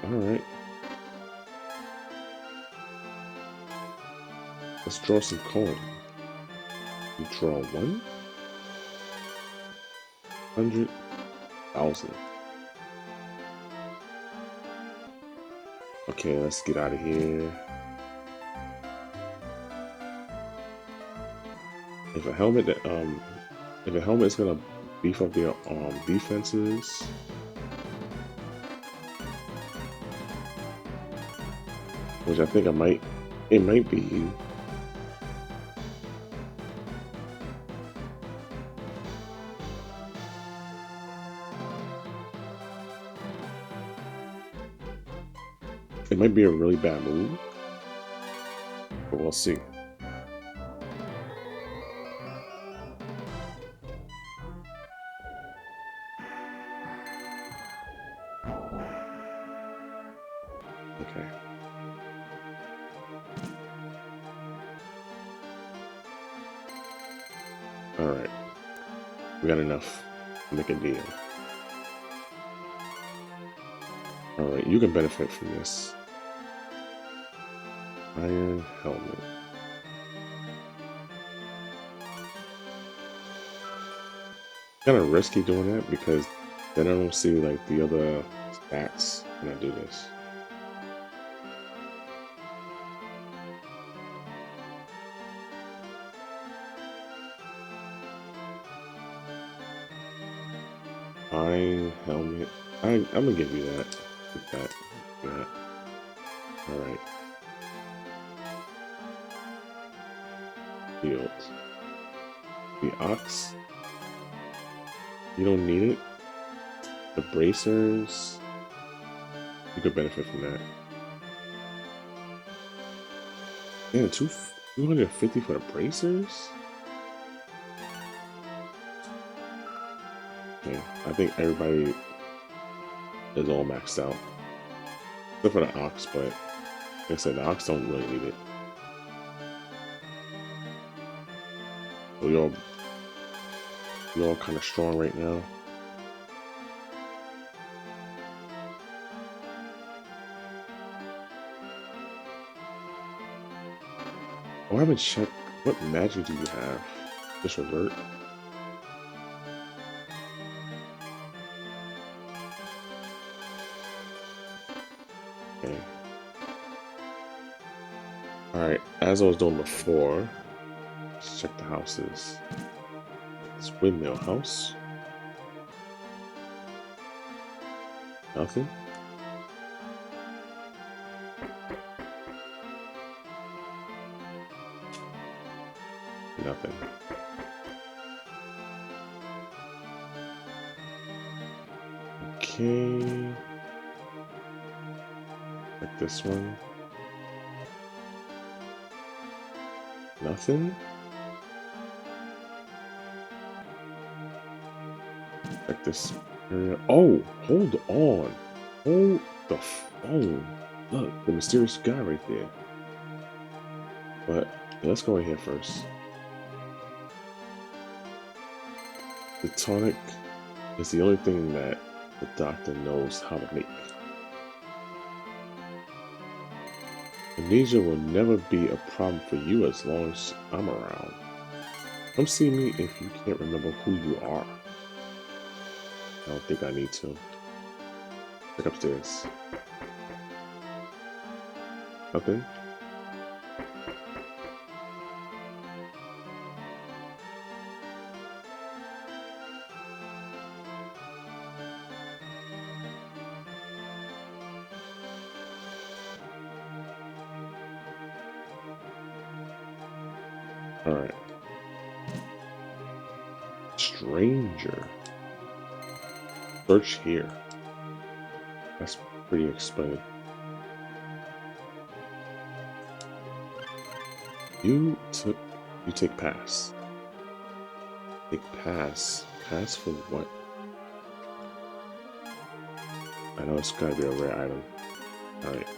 Alright. Let's draw some coin. We draw 100,000. Okay, let's get out of here. If a helmet is gonna beef up their defenses, which I think it might be. It might be a really bad move, but we'll see. Okay. Alright. We got enough to make a deal. Alright, you can benefit from this. Iron helmet. Kind of risky doing that because then I don't see like the other stats when I do this. Iron helmet. I'm gonna give you that. With that. Yeah. Alright. Field. The ox. You don't need it. The bracers, you could benefit from that. Yeah, 250 for the bracers? Okay, I think everybody is all maxed out. Except for the Ox, but like I said, the Ox don't really need it. So you're all kind of strong right now. Oh, I haven't checked. What magic do you have? Just revert? Okay. Alright, as I was doing before, let's check the houses. This windmill house. Nothing. Nothing. Okay. Like this one. Nothing. Like this area. Oh, hold on. Hold the phone. Look, the mysterious guy right there. But let's go in here first. The tonic is the only thing that the doctor knows how to make. Amnesia will never be a problem for you as long as I'm around. Come see me if you can't remember who you are. I don't think I need to. Check upstairs. Nothing? Alright. Stranger. Search here. That's pretty explained. You take pass. Take pass. Pass for what? I know it's gotta be a rare item. Alright.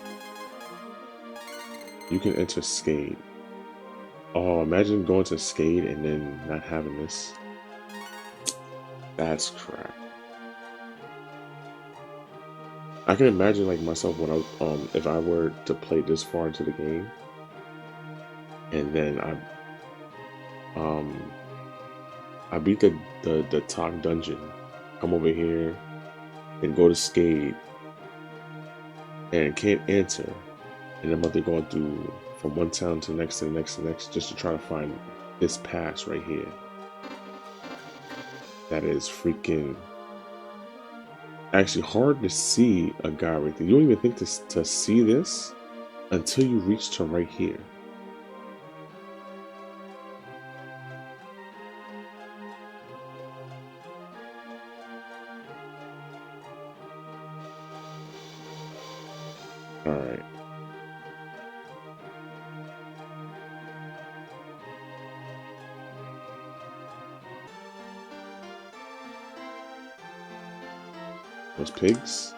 You can enter Skade. Oh, imagine going to Skade and then not having this. That's crap. I can imagine like myself when I if I were to play this far into the game and then I beat the top dungeon, come over here and go to Skade and can't enter, and I'm about to go through from one town to the next to the next to the next just to try to find this pass right here. That is freaking actually hard to see a guy right there. You don't even think to see this until you reach to right here. All right. Those pigs.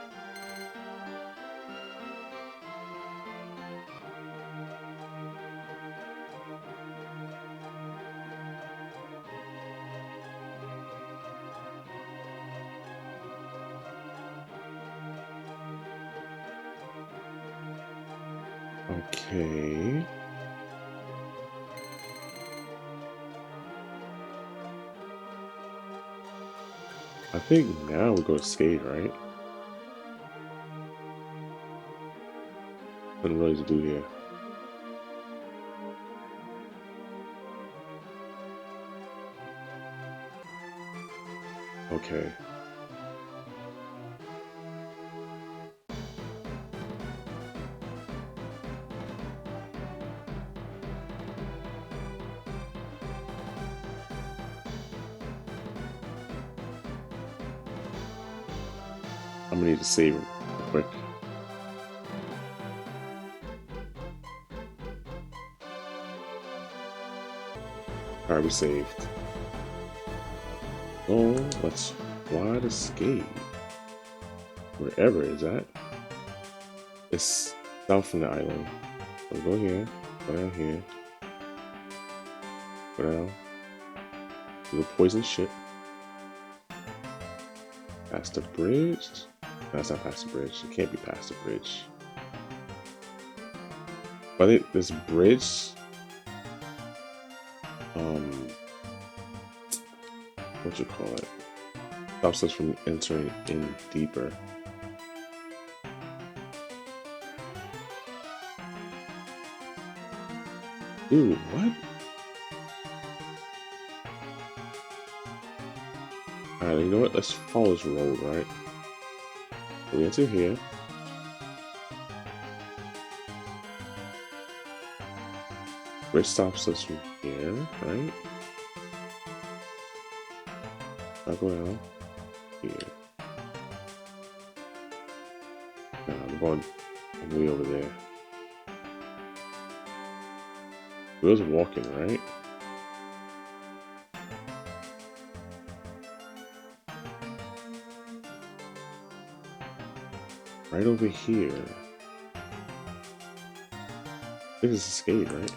Okay. I think now we go to Skade, right? Nothing really to do here. Okay. I'm gonna need to save real quick. Alright, we saved. Oh, let's fly the skate. Wherever is that? It's south from the island. So go here, go down here, go down. To the poison ship. Past the bridge. No, it's not past the bridge. It can't be past the bridge. But I think this bridge, what you call it, stops us from entering in deeper. Dude, what? Alright, you know what? Let's follow this road, right? We enter here. Bridge stops us from here, right? I'll go down here. Nah, I'm going way over there. We was walking, right? Right over here. I think it's a skate, right?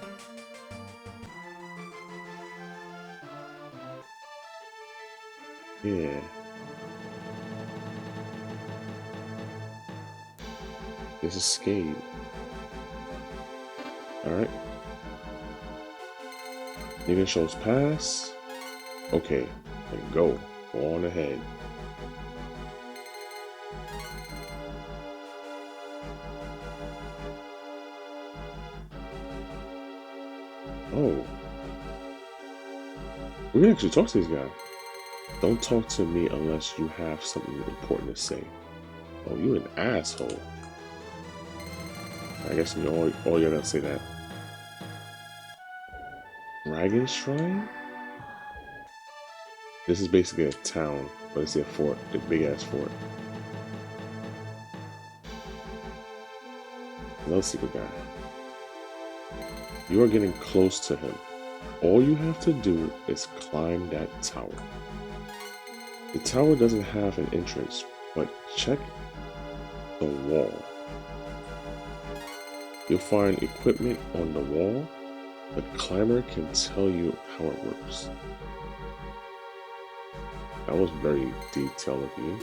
Yeah. There's a skate. Alright. Nigga shows pass. Okay. And go. Go on ahead. Oh. We can actually talk to these guys. Don't talk to me unless you have something important to say. Oh, you an asshole. I guess you're gonna say that. Dragon Shrine? This is basically a town, but it's a fort, a big ass fort. Another secret guy. You are getting close to him. All you have to do is climb that tower. The tower doesn't have an entrance, but check the wall. You'll find equipment on the wall. The climber can tell you how it works. That was very detailed of you.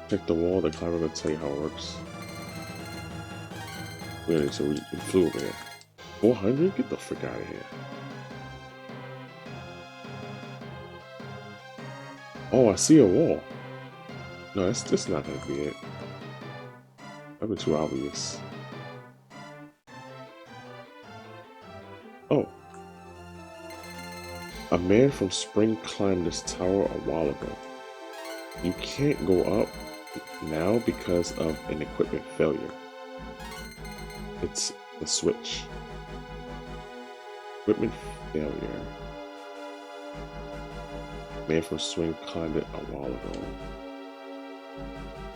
Check the wall, the climber will tell you how it works. Really, so we flew over there. 400? Get the frick out of here. Oh, I see a wall. No, that's not gonna be it. That'd be too obvious. Oh. A man from Spring climbed this tower a while ago. You can't go up now because of an equipment failure. It's the switch. Equipment failure. Man from Swing climbed it a while ago.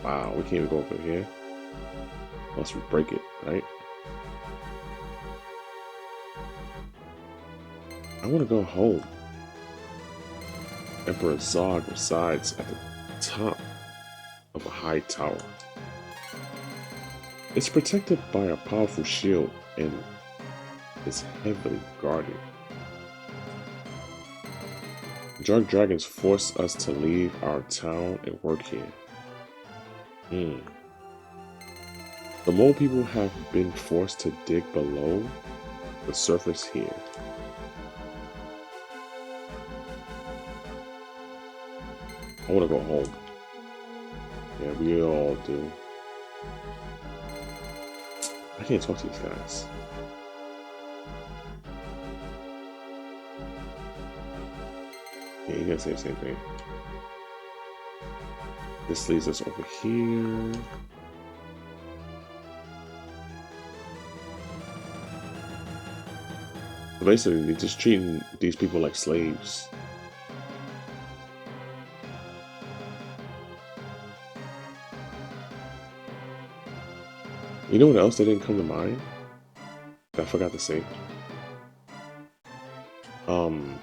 Wow, we can't even go over here. Unless we break it, right? I want to go home. Emperor Zog resides at the top of a high tower. It's protected by a powerful shield and is heavily guarded. Drug dragons force us to leave our town and work here. The mole people have been forced to dig below the surface here. I want to go home. Yeah, we all do. I can't talk to these guys. Yeah, you gotta say the same thing. This leads us over here. So basically, they're just treating these people like slaves. You know what else that didn't come to mind? That I forgot to say. Um,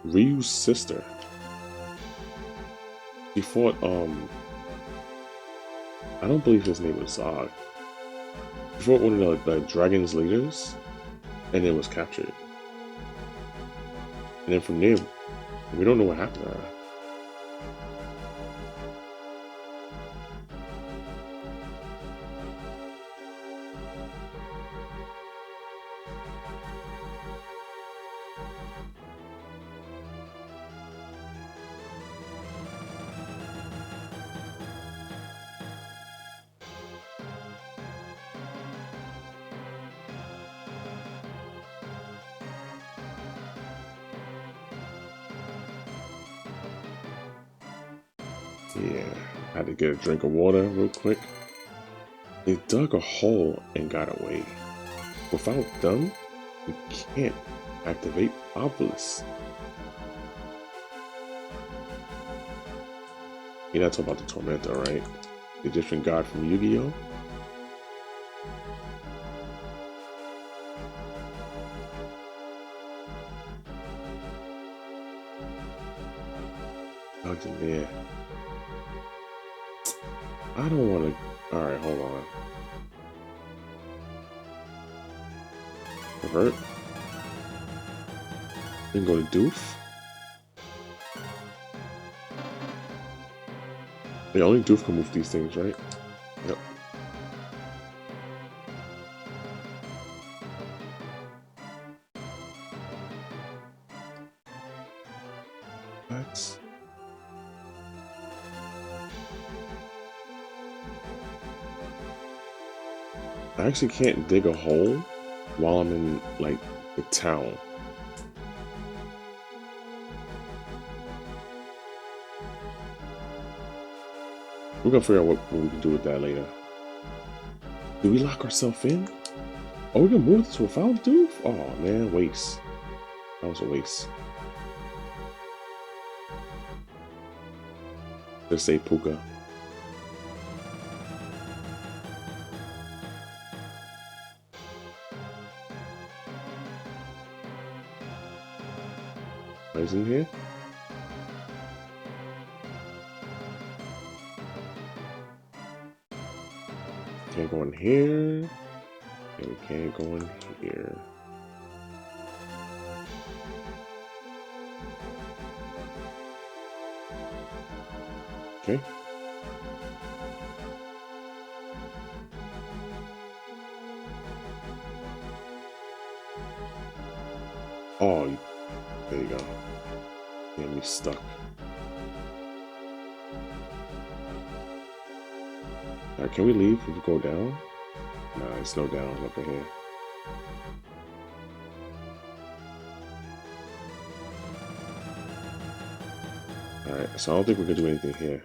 Ryu's sister. He fought. I don't believe his name was Zog. He fought one of the dragon's leaders, and then was captured. And then from there, we don't know what happened to her. Yeah, I had to get a drink of water real quick. They dug a hole and got away. Without them, we can't activate Obelisk. You're not talking about the Tormentor, right? The Egyptian god from Yu-Gi-Oh? Doug's in there. I don't want to... Alright, hold on. Revert. Then go to Doof. Yeah, only Doof can move these things, right? Yep. What? I actually can't dig a hole while I'm in, like, the town. We're gonna figure out what we can do with that later. Do we lock ourselves in? Oh, we can move this without Doof? Oh, man, waste. That was a waste. Let's say Puka. Is in here? Can't go in here. And we can't go in here. Okay. Oh, there you go. Get me stuck. Alright, can we leave if we go down? Nah, it's no down up in here. Alright, so I don't think we can do anything here.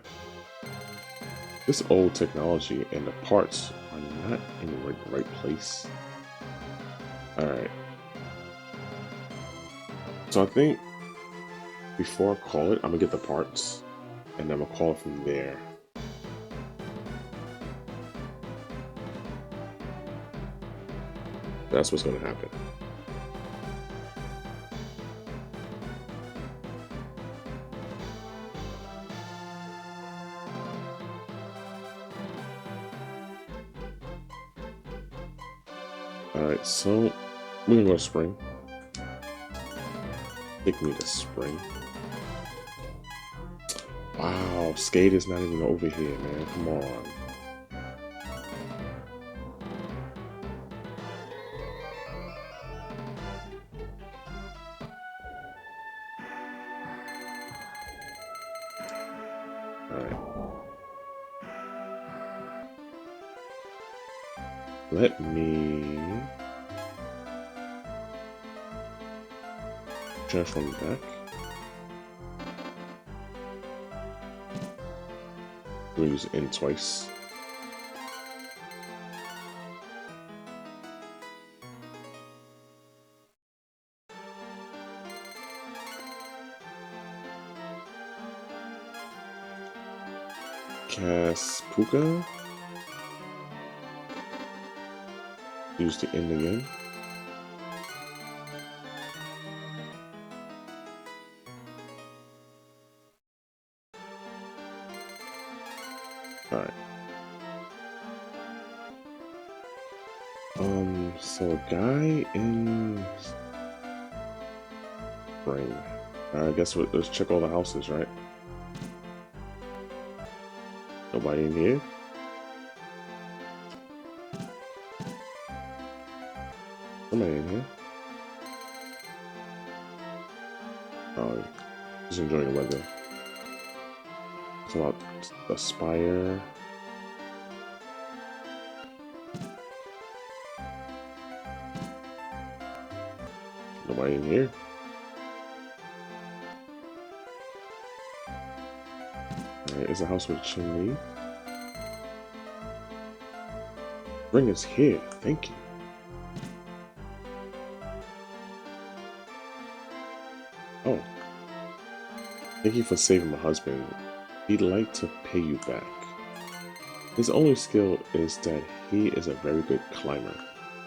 This old technology and the parts are not in the right place. Alright. So I think before I call it, I'm gonna get the parts and then I'm gonna call it from there. That's what's gonna happen. Alright, so we're gonna go to spring. Take me to spring. Wow, Skate is not even over here, man. Come on. Alright. Let me transform back. We'll use in twice. Cast Puka. Use the end again. Alright. So a guy in spring. I guess let's check all the houses, right? Nobody in here? Somebody in here? Oh, just enjoying the weather. It's about the spire. Nobody in here? Alright, is a house with a chimney. Spring is here, thank you. Oh. Thank you for saving my husband. He'd like to pay you back. His only skill is that he is a very good climber.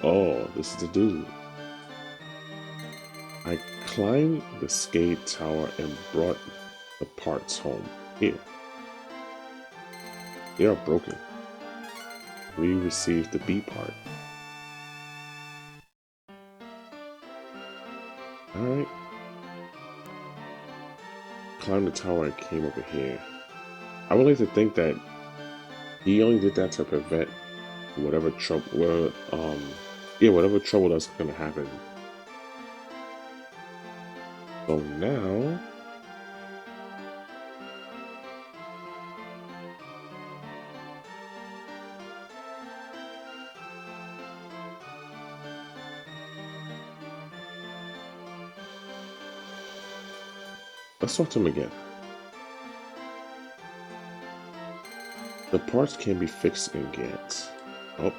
Oh, this is the dude. I climbed the skate tower and brought the parts home. Here. They are broken. We received the B part. Alright. Climbed the tower and came over here. I would like to think that he only did that to prevent whatever trouble, whatever trouble that's gonna happen. So now, let's talk to him again. The parts can be fixed in Gant. Oh,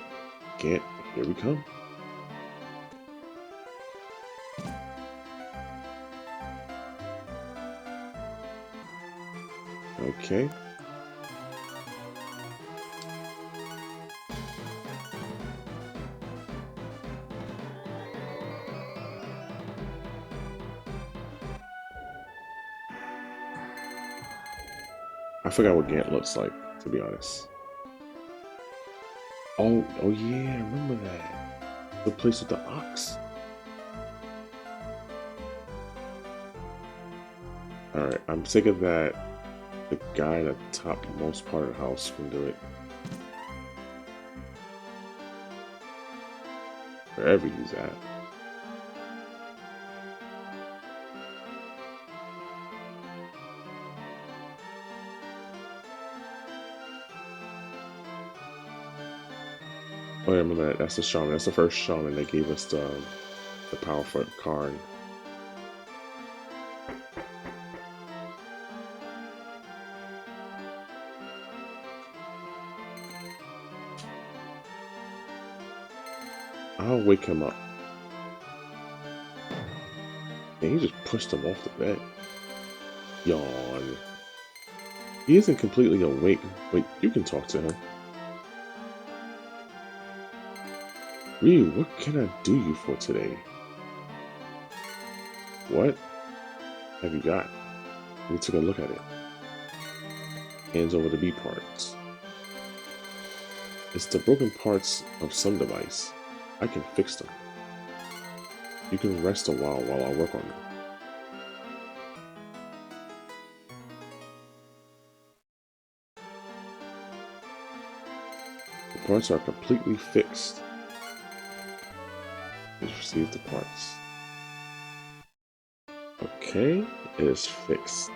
Gant, here we come. Okay. I forgot what Gant looks like, to be honest. Oh yeah, I remember that. The place with the ox. Alright, I'm thinking that the guy in the topmost part of the house can do it. Wherever he's at. Oh yeah, remember that. That's the shaman. That's the first shaman that gave us the powerful card. I'll wake him up. And he just pushed him off the bed. Yawn. He isn't completely awake. Wait, you can talk to him. Ryu, what can I do you for today? What have you got? We took a look at it. Hands over the B parts. It's the broken parts of some device. I can fix them. You can rest a while I work on them. The parts are completely fixed. Please receive the parts. Okay, it is fixed.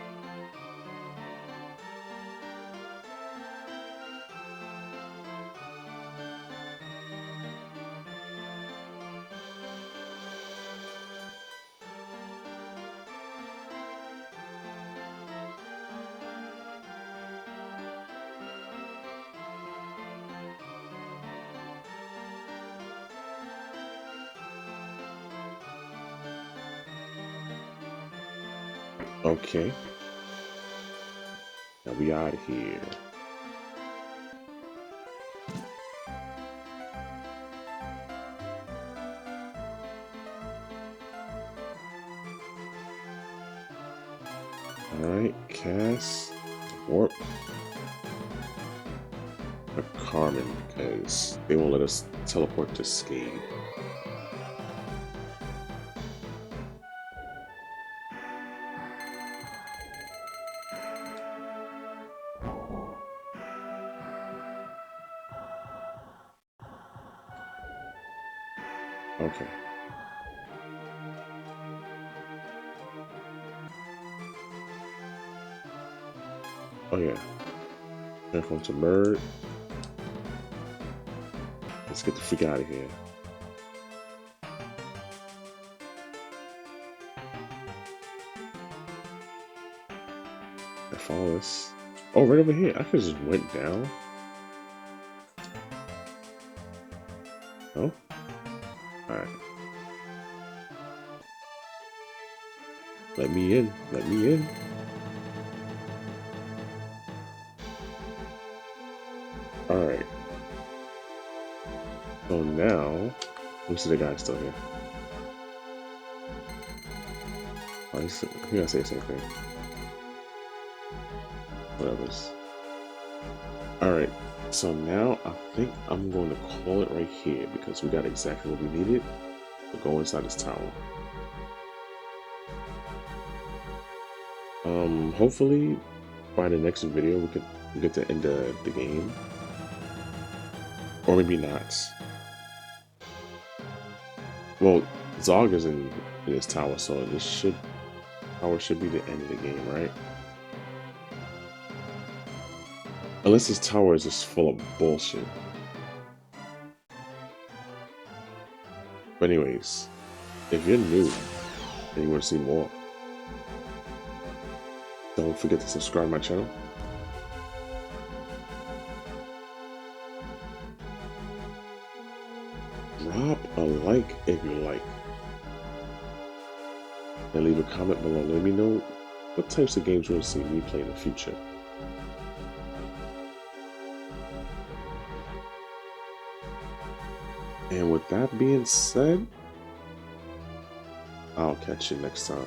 Okay. Now we out of here. Alright, cast, warp, a Carmen, because they won't let us teleport to Skade. Okay. Oh yeah. Transform to bird. Let's get the freak out of here. I follow this. Oh, right over here. I could just went down. Oh. Alright. Let me in. Let me in. Alright. So now, let me see the guy still here. Oh, he's gonna say the same thing. Whatever's. Alright. So now I think I'm going to call it right here because we got exactly what we needed to go inside this tower. Hopefully by the next video we could get to end the game. Or maybe not. Well, Zog is in this tower, so this tower should be the end of the game, right? Unless this tower is just full of bullshit. But anyways, if you're new and you want to see more, don't forget to subscribe to my channel. Drop a like if you like. And leave a comment below. Let me know what types of games you want to see me play in the future. And with that being said, I'll catch you next time.